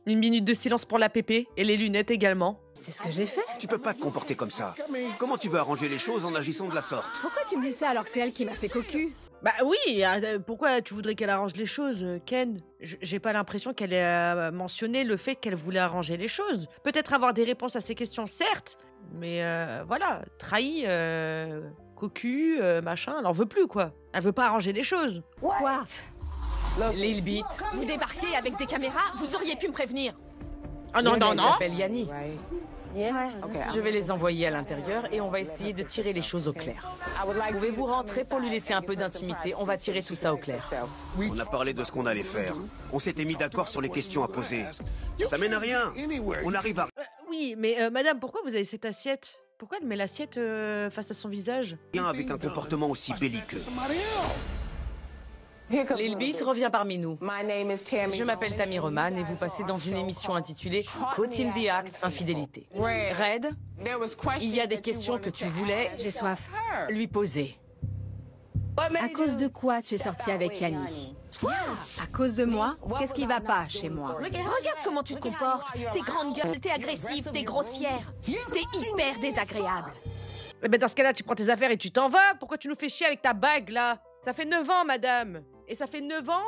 Une minute de silence pour la pépé et les lunettes également. C'est ce que j'ai fait. Tu peux pas te comporter comme ça. Comment tu veux arranger les choses en agissant de la sorte? Pourquoi tu me dis ça alors que c'est elle qui m'a fait cocu? Bah oui, pourquoi tu voudrais qu'elle arrange les choses, Ken? J'ai pas l'impression qu'elle ait mentionné le fait qu'elle voulait arranger les choses. Peut-être avoir des réponses à ces questions, certes, mais voilà, trahi, cocu, machin, elle en veut plus, quoi. Elle veut pas arranger les choses. Quoi? Lilbit. Vous débarquez avec des caméras, vous auriez pu me prévenir. Ah non, non, non. J'appelle Yanni. Je vais les envoyer à l'intérieur et on va essayer de tirer les choses au clair. Pouvez-vous rentrer pour lui laisser un peu d'intimité? On va tirer tout ça au clair. On a parlé de ce qu'on allait faire. On s'était mis d'accord sur les questions à poser. Ça mène à rien. On arrive à Oui, mais madame, pourquoi vous avez cette assiette? Pourquoi elle met l'assiette face à son visage? rien avec un comportement aussi belliqueux. Lilbit revient parmi nous. Je m'appelle Tammy Roman et vous passez dans une émission intitulée Caught in the Act, Infidélité. Red, il y a des questions que tu voulais J'ai soif. lui poser. À cause de quoi tu es sortie avec Yanni? À cause de moi? Qu'est-ce qui va pas chez moi? Regarde comment tu te comportes. T'es grande gueule, t'es agressive, t'es grossière. T'es hyper désagréable. Eh ben dans ce cas-là, tu prends tes affaires et tu t'en vas. Pourquoi tu nous fais chier avec ta bague, là? Ça fait 9 ans, madame. Et ça fait 9 ans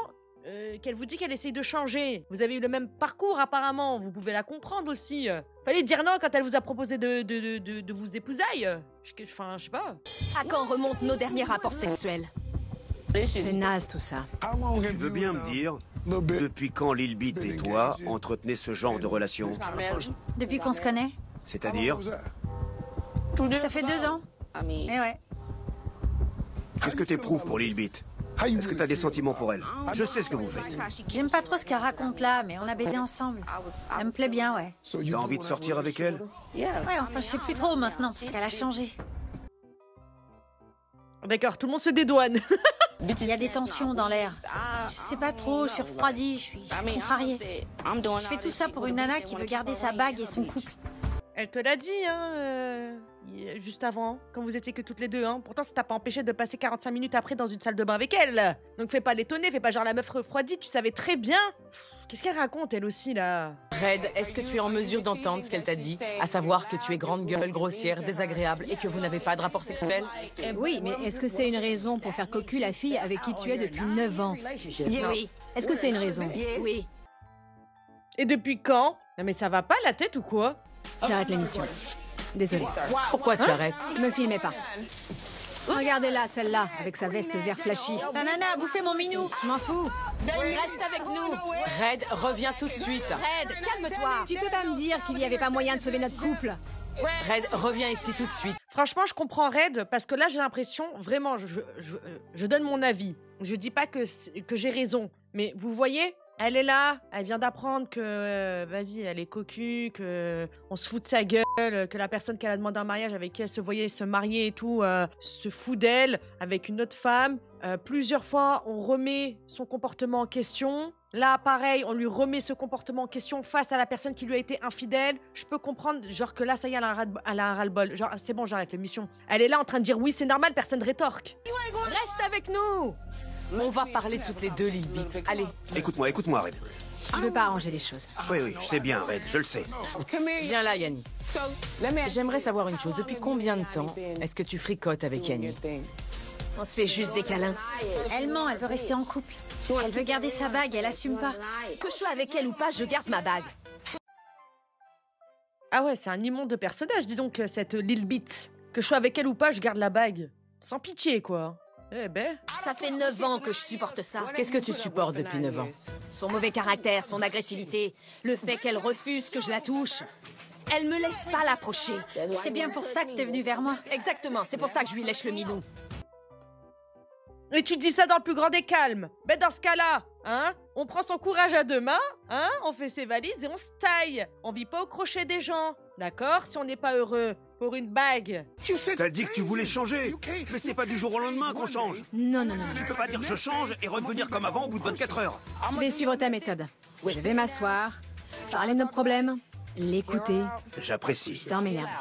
qu'elle vous dit qu'elle essaye de changer. Vous avez eu le même parcours, apparemment. Vous pouvez la comprendre aussi. Fallait dire non quand elle vous a proposé de vous épousaille. Enfin, je sais pas. À quand remontent nos derniers rapports sexuels? C'est naze tout ça. Tu veux bien me dire depuis quand Lilbit et toi entretenez ce genre de relation? Depuis qu'on se connaît? C'est-à-dire? Ça fait 2 ans. Eh ouais. Qu'est-ce que t'éprouves pour Lilbit? Est-ce que t'as des sentiments pour elle? Je sais ce que vous faites. J'aime pas trop ce qu'elle raconte là, mais on a baisé ensemble. Elle me plaît bien, ouais. T'as envie de sortir avec elle? Ouais, enfin, je sais plus trop maintenant, parce qu'elle a changé. D'accord, tout le monde se dédouane. Il y a des tensions dans l'air. Je sais pas trop, je suis refroidie, je suis contrariée. Je fais tout ça pour une nana qui veut garder sa bague et son couple. Elle te l'a dit, juste avant, quand vous étiez que toutes les deux, hein. Pourtant, ça t'a pas empêché de passer 45 minutes après dans une salle de bain avec elle. Donc fais pas l'étonner, fais pas genre la meuf refroidie, tu savais très bien. Qu'est-ce qu'elle raconte, elle aussi, là? Red, est-ce que tu es en mesure d'entendre ce qu'elle t'a dit? À savoir que tu es grande gueule, grossière, désagréable et que vous n'avez pas de rapport sexuel? Oui, mais est-ce que c'est une raison pour faire cocu la fille avec qui tu es depuis 9 ans? Oui. Est-ce que c'est une raison? Oui. Et depuis quand? Non mais ça va pas la tête ou quoi? J'arrête l'émission. Désolée. Pourquoi tu arrêtes? Me filmez pas. Regardez-la, celle-là, avec sa veste vert flashy. Ta nana a bouffé mon minou. Je m'en fous. Reste avec nous. Red, reviens tout de suite. Red, calme-toi. Tu peux pas me dire qu'il n'y avait pas moyen de sauver notre couple? Red, reviens ici tout de suite. Franchement, je comprends Red, parce que là, j'ai l'impression, vraiment, je donne mon avis. Je dis pas que j'ai raison, mais vous voyez, elle est là, elle vient d'apprendre que, vas-y, elle est cocu, que on se fout de sa gueule, que la personne qu'elle a demandé un mariage avec qui elle se voyait se marier et tout, se fout d'elle avec une autre femme. Plusieurs fois, on remet son comportement en question. Là, pareil, on lui remet ce comportement en question face à la personne qui lui a été infidèle. Je peux comprendre, genre que là, ça y est, elle a un ras-le-bol. Genre, c'est bon, j'arrête l'émission. Elle est là en train de dire oui, c'est normal, personne rétorque. Reste avec nous. On va parler toutes les deux, Lilbit. Allez. Écoute-moi, Red. Je veux pas arranger les choses. Oui, je sais bien, Red, je le sais. Viens là, Yanni. J'aimerais savoir une chose. Depuis combien de temps est-ce que tu fricotes avec Yanni? On se fait juste des câlins. Elle ment, elle veut rester en couple. Elle veut garder sa bague, elle assume pas. Que je sois avec elle ou pas, je garde ma bague. Ah ouais, c'est un immonde de personnage, dis donc, cette Lilbit. Que je sois avec elle ou pas, je garde la bague. Sans pitié, quoi. Eh ben... Ça fait 9 ans que je supporte ça. Qu'est-ce que tu supportes depuis 9 ans? Son mauvais caractère, son agressivité, le fait qu'elle refuse que je la touche. Elle me laisse pas l'approcher. C'est bien pour ça que t'es venu vers moi. Exactement, c'est pour ça que je lui lèche le minou. Et tu dis ça dans le plus grand des calmes. Mais dans ce cas-là, hein, on prend son courage à deux mains, hein, on fait ses valises et on se taille. On vit pas au crochet des gens, d'accord? Si on n'est pas heureux pour une bague. T'as dit que tu voulais changer. Mais c'est pas du jour au lendemain qu'on change. Non. Tu peux pas dire je change et redevenir comme avant au bout de 24 heures. Je vais suivre ta méthode. Je vais m'asseoir, parler de nos problèmes, l'écouter, J'apprécie. sans m'énerver.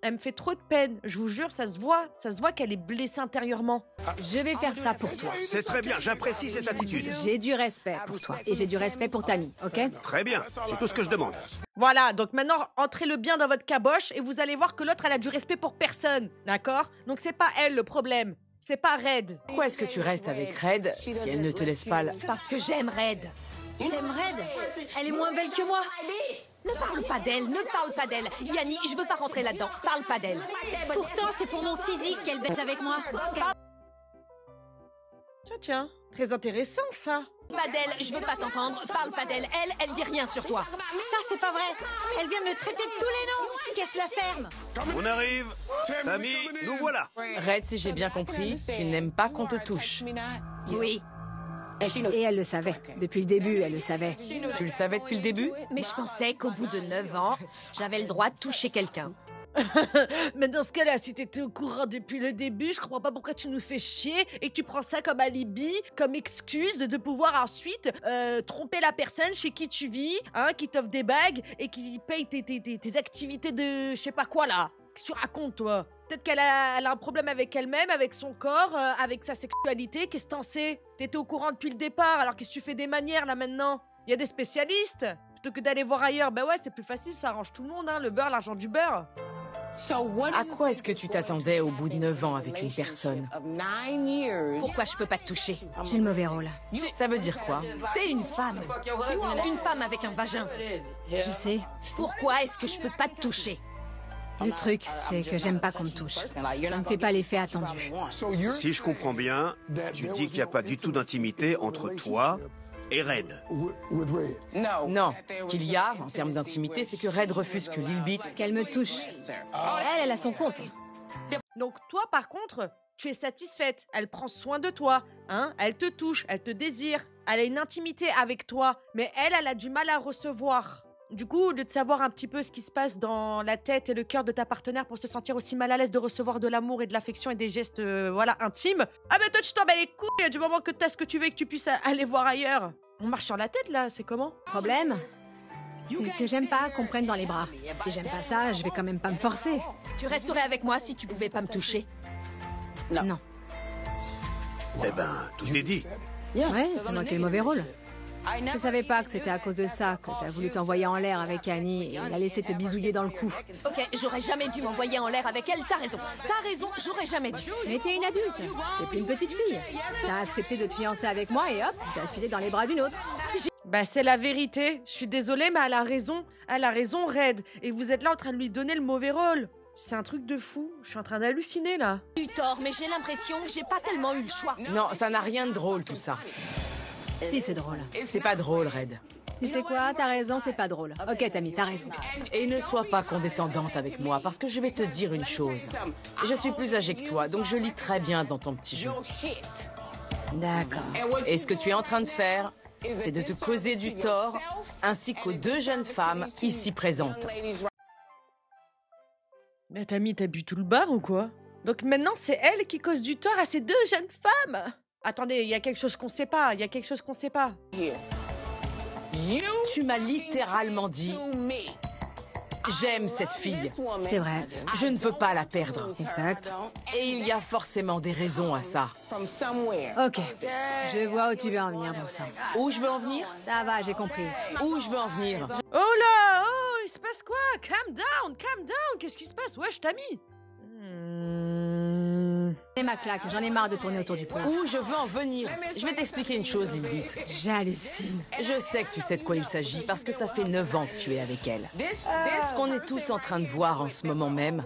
Elle me fait trop de peine, je vous jure, ça se voit qu'elle est blessée intérieurement. Je vais faire ça pour toi. C'est très bien, j'apprécie cette attitude. J'ai du respect pour toi et j'ai du respect pour Tammy, ok? Très bien, c'est tout ce que je demande. Voilà, donc maintenant, entrez-le bien dans votre caboche et vous allez voir que l'autre, elle a du respect pour personne, d'accord? Donc c'est pas elle le problème, c'est pas Red. Pourquoi est-ce que tu restes avec Red si elle ne te laisse pas Parce que j'aime Red. T'aimes Red? Elle est moins belle que moi. Ne parle pas d'elle, ne parle pas d'elle. Yanni, je veux pas rentrer là-dedans. Parle pas d'elle. Pourtant, c'est pour mon physique qu'elle baise avec moi. Tiens, très intéressant ça. Pas d'elle, je veux pas t'entendre. Parle pas d'elle. Elle dit rien sur toi. Ça, c'est pas vrai. Elle vient de me traiter de tous les noms. Qu'est-ce la ferme? On arrive. Tammy, nous voilà. Red, si j'ai bien compris, tu n'aimes pas qu'on te touche. Oui, Et elle le savait. Depuis le début, elle le savait. Tu le savais depuis le début? mais je pensais qu'au bout de 9 ans, j'avais le droit de toucher quelqu'un. Mais dans ce cas-là, si t'étais au courant depuis le début, je comprends pas pourquoi tu nous fais chier et que tu prends ça comme alibi, comme excuse de pouvoir ensuite tromper la personne chez qui tu vis, hein, qui t'offre des bagues et qui paye tes activités de je sais pas quoi là. Qu'est-ce que tu racontes, toi? Peut-être qu'elle a un problème avec elle-même, avec son corps, avec sa sexualité. Qu'est-ce que t'en sais? T'étais au courant depuis le départ, alors qu'est-ce que tu fais des manières là maintenant? Il y a des spécialistes. Plutôt que d'aller voir ailleurs, bah ouais, c'est plus facile, ça arrange tout le monde, hein, le beurre, l'argent du beurre. À quoi est-ce que tu t'attendais au bout de 9 ans avec une personne? Pourquoi je peux pas te toucher? J'ai le mauvais rôle. Ça veut dire quoi? T'es une femme. Une femme avec un vagin. Je sais. Pourquoi est-ce que je peux pas te toucher? Le truc, c'est que j'aime pas qu'on me touche. Ça me fait pas l'effet attendu. Si je comprends bien, tu dis qu'il n'y a pas du tout d'intimité entre toi et Red. Non, ce qu'il y a en termes d'intimité, c'est que Red refuse que Lilbit... Qu'elle me touche. Elle a son compte. Donc toi, par contre, tu es satisfaite. Elle prend soin de toi, hein. Elle te touche, elle te désire. Elle a une intimité avec toi, mais elle a du mal à recevoir. Du coup, de savoir un petit peu ce qui se passe dans la tête et le cœur de ta partenaire pour se sentir aussi mal à l'aise de recevoir de l'amour et de l'affection et des gestes, voilà, intimes. Ah bah toi, tu t'en bats les couilles du moment que t'as ce que tu veux et que tu puisses aller voir ailleurs. On marche sur la tête, là, c'est comment? Problème, c'est que j'aime pas qu'on me prenne dans les bras. Si j'aime pas ça, je vais quand même pas me forcer. Tu resterais avec moi si tu pouvais pas me toucher? Non. Eh ben, tout est dit. Ouais, c'est moi qui ai le mauvais rôle. Je savais pas que c'était à cause de ça que t'as voulu t'envoyer en l'air avec Annie et la laisser te bisouiller dans le cou. Ok, j'aurais jamais dû m'envoyer en l'air avec elle, t'as raison, j'aurais jamais dû. Mais t'es une adulte, t'es plus une petite fille. T'as accepté de te fiancer avec moi et hop, t'as filé dans les bras d'une autre. Bah c'est la vérité, je suis désolée mais elle a raison Red, et vous êtes là en train de lui donner le mauvais rôle. C'est un truc de fou, je suis en train d'halluciner là. J'ai eu tort, mais j'ai l'impression que j'ai pas tellement eu le choix. Non, ça n'a rien de drôle tout ça. Si, c'est drôle. C'est pas drôle, Red. Tu sais quoi, t'as raison, c'est pas drôle. Ok, Tammy, t'as raison. Et ne sois pas condescendante avec moi, parce que je vais te dire une chose. Je suis plus âgée que toi, donc je lis très bien dans ton petit jeu. D'accord. Et ce que tu es en train de faire, c'est de te causer du tort, ainsi qu'aux deux jeunes femmes ici présentes. Mais Tammy, t'as bu tout le bar ou quoi? Donc maintenant, c'est elle qui cause du tort à ces deux jeunes femmes? Attendez, il y a quelque chose qu'on sait pas, Tu m'as littéralement dit « J'aime cette fille. C'est vrai. Je ne veux pas la perdre. » Exact. Et il y a forcément des raisons à ça. Ok. Je vois où tu veux en venir, bon sang. Où je veux en venir? Ça va, j'ai compris. Où je veux en venir? Oh là! Oh, il se passe quoi? Calm down! Qu'est-ce qui se passe? Wesh, Tammy! C'est ma claque, j'en ai marre de tourner autour du pot. Où je veux en venir? Je vais t'expliquer une chose, Lilbit. J'hallucine. Je sais que tu sais de quoi il s'agit parce que ça fait 9 ans que tu es avec elle. Ce qu'on est tous en train de voir en ce moment même,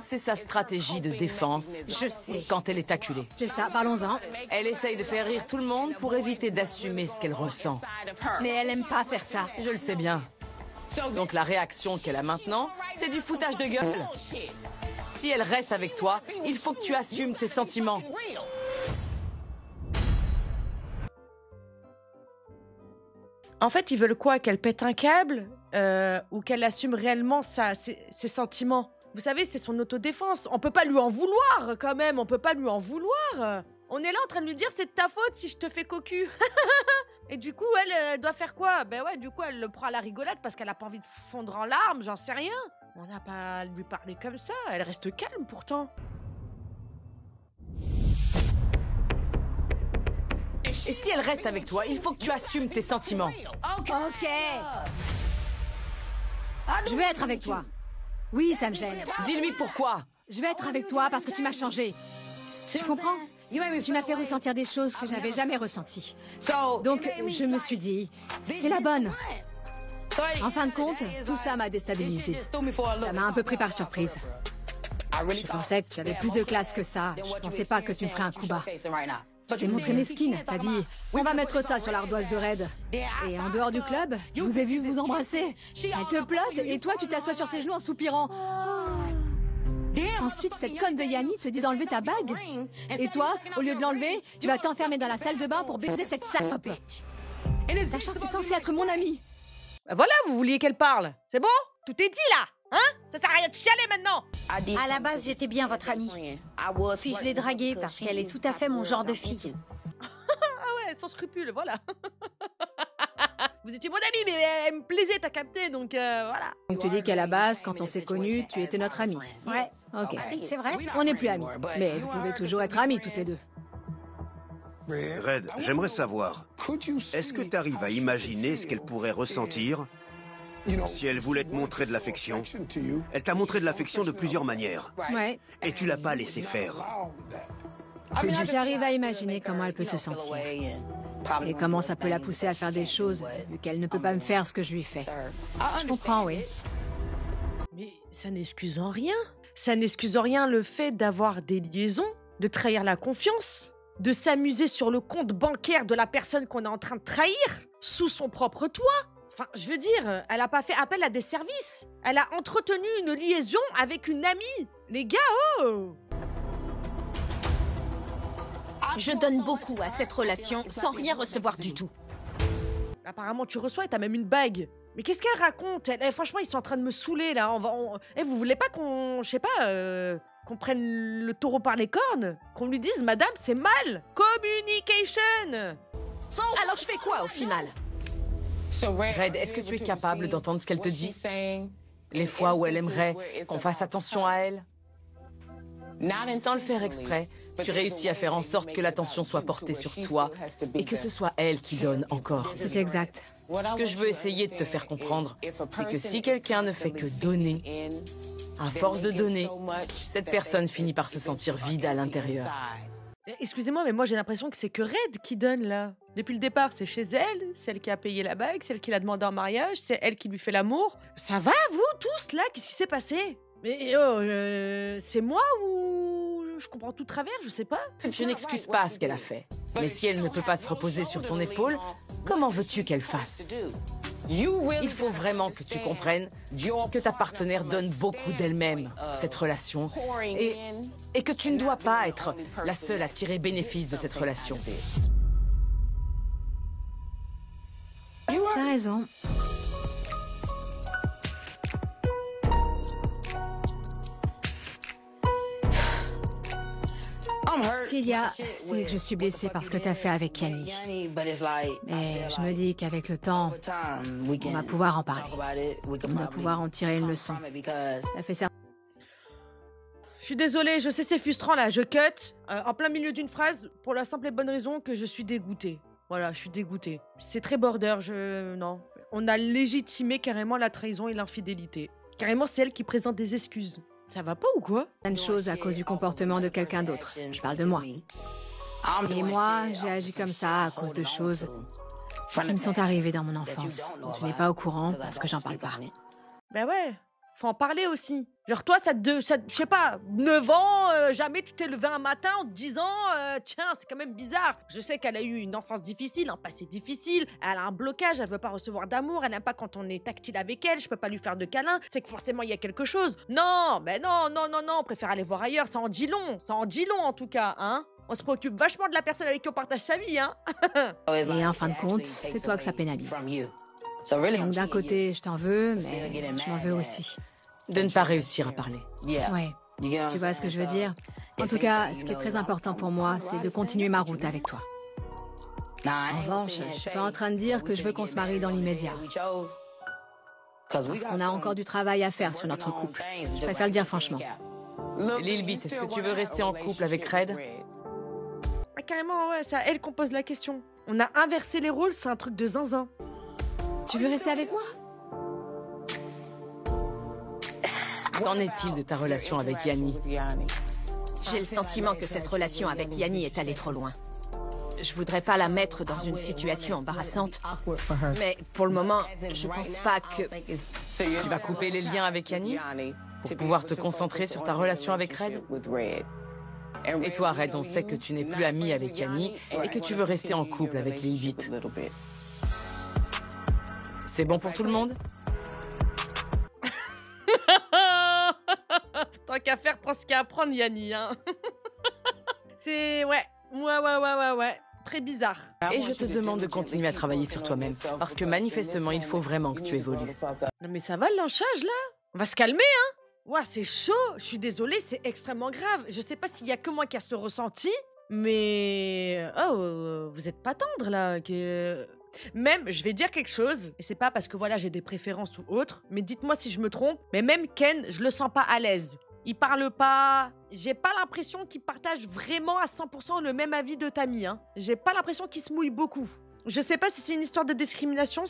c'est sa stratégie de défense. Je sais. Quand elle est acculée. C'est ça, parlons-en. Elle essaye de faire rire tout le monde pour éviter d'assumer ce qu'elle ressent. Mais elle aime pas faire ça. Je le sais bien. Donc la réaction qu'elle a maintenant, c'est du foutage de gueule. Si elle reste avec toi, il faut que tu assumes tes sentiments. En fait, ils veulent quoi? Qu'elle pète un câble ou qu'elle assume réellement ses sentiments? Vous savez, c'est son autodéfense. On peut pas lui en vouloir, quand même. On peut pas lui en vouloir. On est là en train de lui dire, c'est de ta faute si je te fais cocu. Et du coup, elle doit faire quoi? Ben ouais, du coup, elle le prend à la rigolade parce qu'elle a pas envie de fondre en larmes, j'en sais rien. On n'a pas à lui parler comme ça. Elle reste calme, pourtant. Et si elle reste avec toi, il faut que tu assumes tes sentiments. Ok. Je vais être avec toi. Oui, ça me gêne. Dis-lui pourquoi. Je vais être avec toi parce que tu m'as changé. Tu comprends? Tu m'as fait ressentir des choses que j'avais jamais ressenties. Donc, je me suis dit, c'est la bonne. En fin de compte, tout ça m'a déstabilisée. Ça m'a un peu pris par surprise. Je pensais que tu avais plus de classe que ça. Je pensais pas que tu me ferais un coup bas. Je t'ai montré mesquine. T'as dit, on va mettre ça sur l'ardoise de Red. Et en dehors du club, je vous ai vu vous embrasser. Elle te plotte et toi, tu t'assois sur ses genoux en soupirant. Ensuite, cette conne de Yanni te dit d'enlever ta bague. Et toi, au lieu de l'enlever, tu vas t'enfermer dans la salle de bain pour baiser cette salope. Sachant que c'est censé être mon ami. Voilà, vous vouliez qu'elle parle. C'est bon? Tout est dit, là. Hein? Ça sert à rien de chialer maintenant. À la base, j'étais bien votre amie. Puis je l'ai draguée parce qu'elle est tout à fait mon genre de fille. Ah ouais, sans scrupule, voilà. Vous étiez mon ami, mais elle me plaisait, t'as capté, donc voilà. Donc tu dis qu'à la base, quand on s'est connus, tu étais notre amie. Ouais. Ok. C'est vrai? On n'est plus amis. Mais vous pouvez toujours être amis, toutes les deux. Red, j'aimerais savoir, est-ce que tu arrives à imaginer ce qu'elle pourrait ressentir si elle voulait te montrer de l'affection? Elle t'a montré de l'affection de plusieurs manières. Ouais. Et tu l'as pas laissé faire. J'arrive à imaginer comment elle peut se sentir. Et comment ça peut la pousser à faire des choses, vu qu'elle ne peut pas me faire ce que je lui fais. Je comprends, oui. Mais ça n'excuse en rien. Ça n'excuse en rien le fait d'avoir des liaisons, de trahir la confiance, de s'amuser sur le compte bancaire de la personne qu'on est en train de trahir, sous son propre toit. Enfin, je veux dire, elle a pas fait appel à des services. Elle a entretenu une liaison avec une amie. Les gars, oh! Je donne beaucoup à cette relation sans rien recevoir du tout. Apparemment, tu reçois et t'as même une bague. Mais qu'est-ce qu'elle raconte? Franchement, ils sont en train de me saouler, là. Vous voulez pas qu'on... Je sais pas... qu'on prenne le taureau par les cornes? Qu'on lui dise, madame, c'est mal. Communication. Alors je fais quoi au final? Red, est-ce que tu es capable d'entendre ce qu'elle te dit? Les fois où elle aimerait qu'on fasse attention à elle? Sans le faire exprès, tu réussis à faire en sorte que l'attention soit portée sur toi et que ce soit elle qui donne encore. C'est exact. Ce que je veux essayer de te faire comprendre, c'est que si quelqu'un ne fait que donner, à force de donner, cette personne finit par se sentir vide à l'intérieur. Excusez-moi, mais moi j'ai l'impression que c'est que Red qui donne là. Depuis le départ, c'est chez elle, celle qui a payé la bague, celle qui l'a demandé en mariage, c'est elle qui lui fait l'amour. Ça va, vous tous là? Qu'est-ce qui s'est passé? Mais c'est moi ou je comprends tout travers, je sais pas. Je n'excuse pas ce qu'elle a fait. Mais si elle ne peut pas se reposer sur ton épaule, comment veux-tu qu'elle fasse? Il faut vraiment que tu comprennes que ta partenaire donne beaucoup d'elle-même à cette relation et que tu ne dois pas être la seule à tirer bénéfice de cette relation. T'as raison. Ce qu'il y a, c'est que je suis blessée par ce que t'as fait avec Yanni. Mais je me dis qu'avec le temps, on va pouvoir en parler. On va pouvoir en tirer une leçon. Ça fait certes. Je suis désolée, je sais c'est frustrant là, je cut en plein milieu d'une phrase pour la simple et bonne raison que je suis dégoûtée. Voilà, je suis dégoûtée. C'est très border, non. On a légitimé carrément la trahison et l'infidélité. Carrément, c'est elle qui présente des excuses. Ça va pas ou quoi? Une chose à cause du comportement de quelqu'un d'autre. Je parle de moi. Et moi, j'ai agi comme ça à cause de choses qui me sont arrivées dans mon enfance. Tu n'es pas au courant parce que j'en parle pas. Ben ouais, Faut en parler aussi. Genre toi, je sais pas, 9 ans, jamais tu t'es levé un matin en te disant tiens, c'est quand même bizarre. Je sais qu'elle a eu une enfance difficile, un passé difficile, elle a un blocage, elle veut pas recevoir d'amour, elle n'aime pas quand on est tactile avec elle, je peux pas lui faire de câlins, c'est que forcément il y a quelque chose. Non, mais non, on préfère aller voir ailleurs, ça en dit long en tout cas, hein. On se préoccupe vachement de la personne avec qui on partage sa vie, hein. Et en fin de compte, c'est toi que ça pénalise. Donc d'un côté, je t'en veux, mais je m'en veux aussi. De ne pas réussir à parler. Ouais, tu vois ce que je veux dire? En tout cas, ce qui est très important pour moi, c'est de continuer ma route avec toi. En revanche, je suis pas en train de dire que je veux qu'on se marie dans l'immédiat. Parce qu'on a encore du travail à faire sur notre couple. Je préfère le dire franchement. Lilbit, est-ce que tu veux rester en couple avec Red? Ah, carrément, ouais, c'est à elle qu'on pose la question. On a inversé les rôles, c'est un truc de zinzin. Tu veux rester avec moi? Qu'en est-il de ta relation avec Yanni? J'ai le sentiment que cette relation avec Yanni est allée trop loin. Je voudrais pas la mettre dans une situation embarrassante, mais pour le moment, je pense pas que... Tu vas couper les liens avec Yanni pour pouvoir te concentrer sur ta relation avec Red? Et toi, Red, on sait que tu n'es plus amie avec Yanni et que tu veux rester en couple avec Lilbit. C'est bon pour tout le monde? Tant qu'à faire, prends ce qu'il y a à prendre, Yanni, hein. C'est... Ouais. Très bizarre. Et je te demande de continuer à travailler sur toi-même, parce que manifestement, il faut vraiment que tu évolues. Non mais ça va le lynchage, là? On va se calmer, hein? Ouah, c'est chaud. Je suis désolée, c'est extrêmement grave. Je sais pas s'il y a que moi qui a ce ressenti, mais... Oh, vous êtes pas tendre, là, que... Même, je vais dire quelque chose, et c'est pas parce que voilà, j'ai des préférences ou autre, mais dites-moi si je me trompe, mais même Ken, je le sens pas à l'aise. Il parle pas... J'ai pas l'impression qu'il partage vraiment à 100% le même avis de Tammy, hein. J'ai pas l'impression qu'il se mouille beaucoup. Je sais pas si c'est une histoire de discrimination,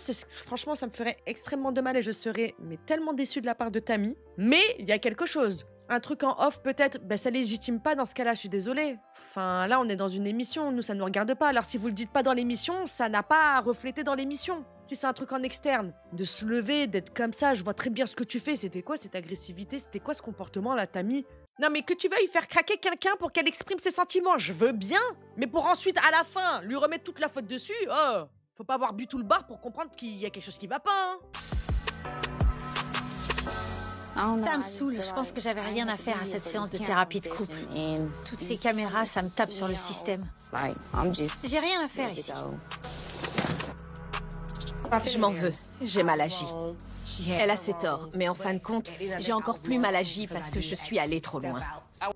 franchement ça me ferait extrêmement de mal et je serais tellement déçue de la part de Tammy. Mais il y a quelque chose. Un truc en off peut-être, ben ça légitime pas dans ce cas-là, je suis désolée. Enfin là on est dans une émission, nous ça nous regarde pas. Alors si vous le dites pas dans l'émission, ça n'a pas à refléter dans l'émission. Si c'est un truc en externe, de se lever, d'être comme ça, je vois très bien ce que tu fais. C'était quoi cette agressivité? C'était quoi ce comportement là, Tammy? Non mais que tu veuilles faire craquer quelqu'un pour qu'elle exprime ses sentiments, je veux bien. Mais pour ensuite, à la fin, lui remettre toute la faute dessus, oh, faut pas avoir bu tout le bar pour comprendre qu'il y a quelque chose qui va pas, hein. Ça me saoule, je pense que j'avais rien à faire à cette séance de thérapie de couple. Toutes ces caméras, ça me tape sur le système. J'ai rien à faire ici. Je m'en veux, j'ai mal agi. Elle a ses torts, mais en fin de compte, j'ai encore plus mal agi parce que je suis allée trop loin.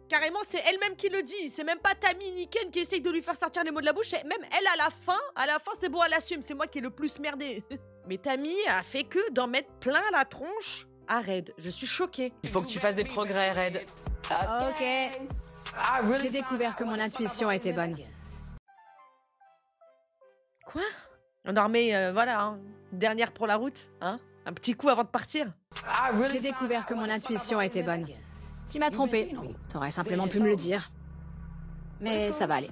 Carrément, c'est elle-même qui le dit. C'est même pas Tammy ni Ken qui essaye de lui faire sortir les mots de la bouche. C'est même elle à la fin, c'est bon, elle assume. C'est moi qui ai le plus merdé. Mais Tammy a fait que d'en mettre plein la tronche à Red. Je suis choquée. Il faut que tu fasses des progrès, Red. Ok. J'ai découvert que mon intuition était bonne. Quoi? On en remet, voilà, hein. Dernière pour la route, hein? Un petit coup avant de partir. J'ai découvert que mon intuition était bonne. Tu m'as trompé. T'aurais simplement pu me le dire. Mais ça va aller.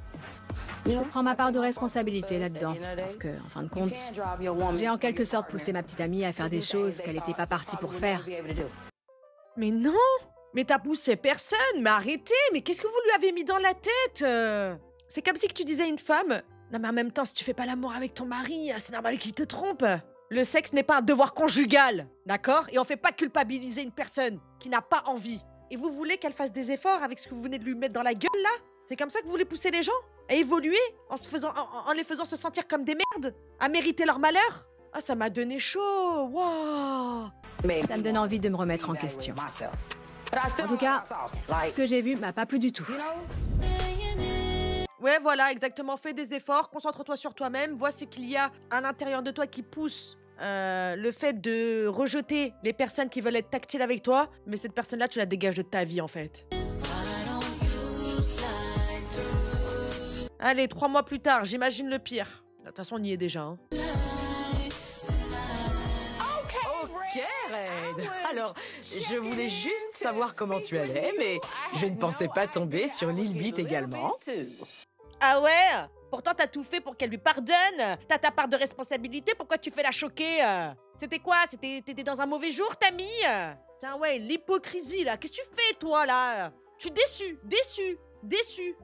Je prends ma part de responsabilité là-dedans. Parce que, en fin de compte, j'ai en quelque sorte poussé ma petite amie à faire des choses qu'elle n'était pas partie pour faire. Mais non! Mais t'as poussé personne! Mais arrêtez! Mais qu'est-ce que vous lui avez mis dans la tête? C'est comme si que tu disais à une femme... Non mais en même temps, si tu fais pas l'amour avec ton mari, c'est normal qu'il te trompe. Le sexe n'est pas un devoir conjugal, d'accord? Et on fait pas culpabiliser une personne qui n'a pas envie. Et vous voulez qu'elle fasse des efforts avec ce que vous venez de lui mettre dans la gueule, là? C'est comme ça que vous voulez pousser les gens? À évoluer? En les faisant se sentir comme des merdes? À mériter leur malheur? Ah, ça m'a donné chaud! Waouh! Ça me donne envie de me remettre en question. En tout cas, ce que j'ai vu m'a pas plu du tout. Ouais, voilà, exactement. Fais des efforts, concentre-toi sur toi-même, vois ce qu'il y a à l'intérieur de toi qui pousse le fait de rejeter les personnes qui veulent être tactiles avec toi, mais cette personne-là, tu la dégages de ta vie, en fait. Allez, 3 mois plus tard, j'imagine le pire. De toute façon, on y est déjà, hein. Ok, Red. Alors, je voulais juste savoir comment tu allais, mais je ne pensais pas tomber sur Lilbit également. Ah ouais? Pourtant, t'as tout fait pour qu'elle lui pardonne. T'as ta part de responsabilité, pourquoi tu fais la choquer? C'était quoi? T'étais dans un mauvais jour, Tammy? Tiens, ouais, l'hypocrisie, là. Qu'est-ce que tu fais, toi, là? Je suis déçue.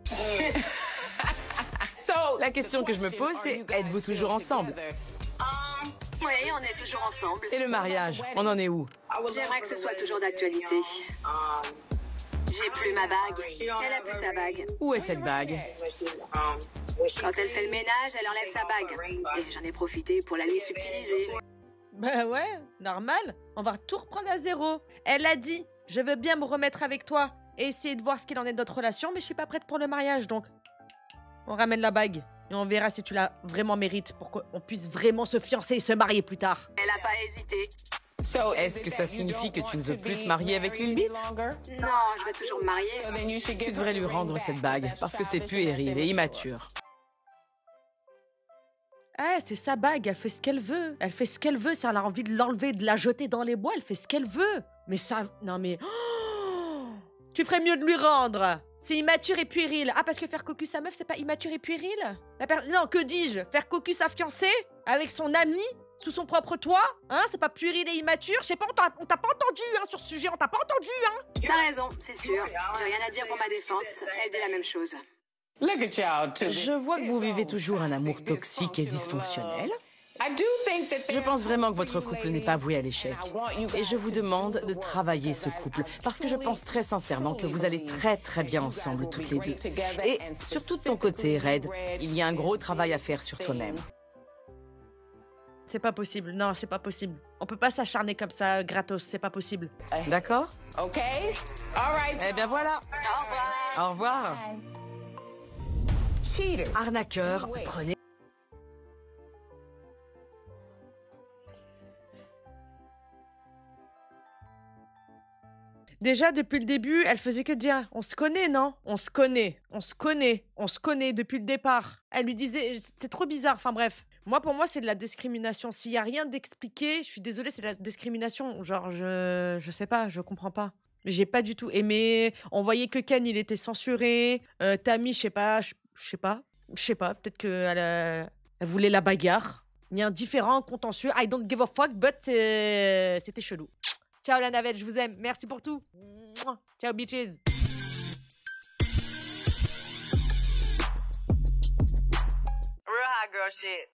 La question que je me pose, c'est êtes-vous toujours ensemble? Oui, on est toujours ensemble. Et le mariage, on en est où? J'aimerais que ce soit toujours d'actualité. J'ai plus ma bague. Elle a plus sa bague. Où est cette bague? Quand elle fait le ménage, elle enlève sa bague. Et j'en ai profité pour la lui subtiliser. Bah ouais, normal. On va tout reprendre à zéro. Elle a dit, je veux bien me remettre avec toi et essayer de voir ce qu'il en est de notre relation, mais je suis pas prête pour le mariage, donc on ramène la bague et on verra si tu la vraiment mérites pour qu'on puisse vraiment se fiancer et se marier plus tard. Elle a pas hésité. Est-ce que ça signifie que tu ne veux plus te marier avec Lilbit? Non, je veux toujours me marier. Tu devrais lui rendre cette bague, parce que c'est puéril et immature. Ah, c'est sa bague, elle fait ce qu'elle veut. Elle fait ce qu'elle veut, si elle a envie de l'enlever, de la jeter dans les bois, elle fait ce qu'elle veut. Mais ça... Non mais... Oh, tu ferais mieux de lui rendre. C'est immature et puéril. Ah, parce que faire cocu sa meuf, c'est pas immature et puéril? Non, que dis-je? Faire cocu sa fiancée? Avec son ami? Sous son propre toit? Hein? C'est pas puéril et immature? Je sais pas, on t'a pas entendu, hein, sur ce sujet, on t'a pas entendu, hein? T'as raison, c'est sûr. J'ai rien à dire pour ma défense. Elle dit la même chose. Je vois que vous vivez toujours un amour toxique et dysfonctionnel. Je pense vraiment que votre couple n'est pas voué à l'échec. Et je vous demande de travailler ce couple, parce que je pense très sincèrement que vous allez très très bien ensemble toutes les deux. Et surtout de ton côté, Red, il y a un gros travail à faire sur toi-même. C'est pas possible, non, c'est pas possible. On peut pas s'acharner comme ça, gratos, c'est pas possible. D'accord? Eh bien voilà. Au revoir. Arnaqueur, prenez... Déjà, depuis le début, elle faisait que dire « On se connaît, non? On se connaît depuis le départ. » Elle lui disait... C'était trop bizarre, enfin bref. Pour moi, c'est de la discrimination. S'il y a rien d'expliqué, je suis désolée, c'est de la discrimination. Genre, je sais pas, je comprends pas. J'ai pas du tout aimé. On voyait que Ken, il était censuré. Tammy, je sais pas, peut-être qu'elle elle voulait la bagarre. Il y a un différent contentieux. I don't give a fuck, but c'était chelou. Ciao la navette, je vous aime. Merci pour tout. Ciao bitches. Real hot girl shit.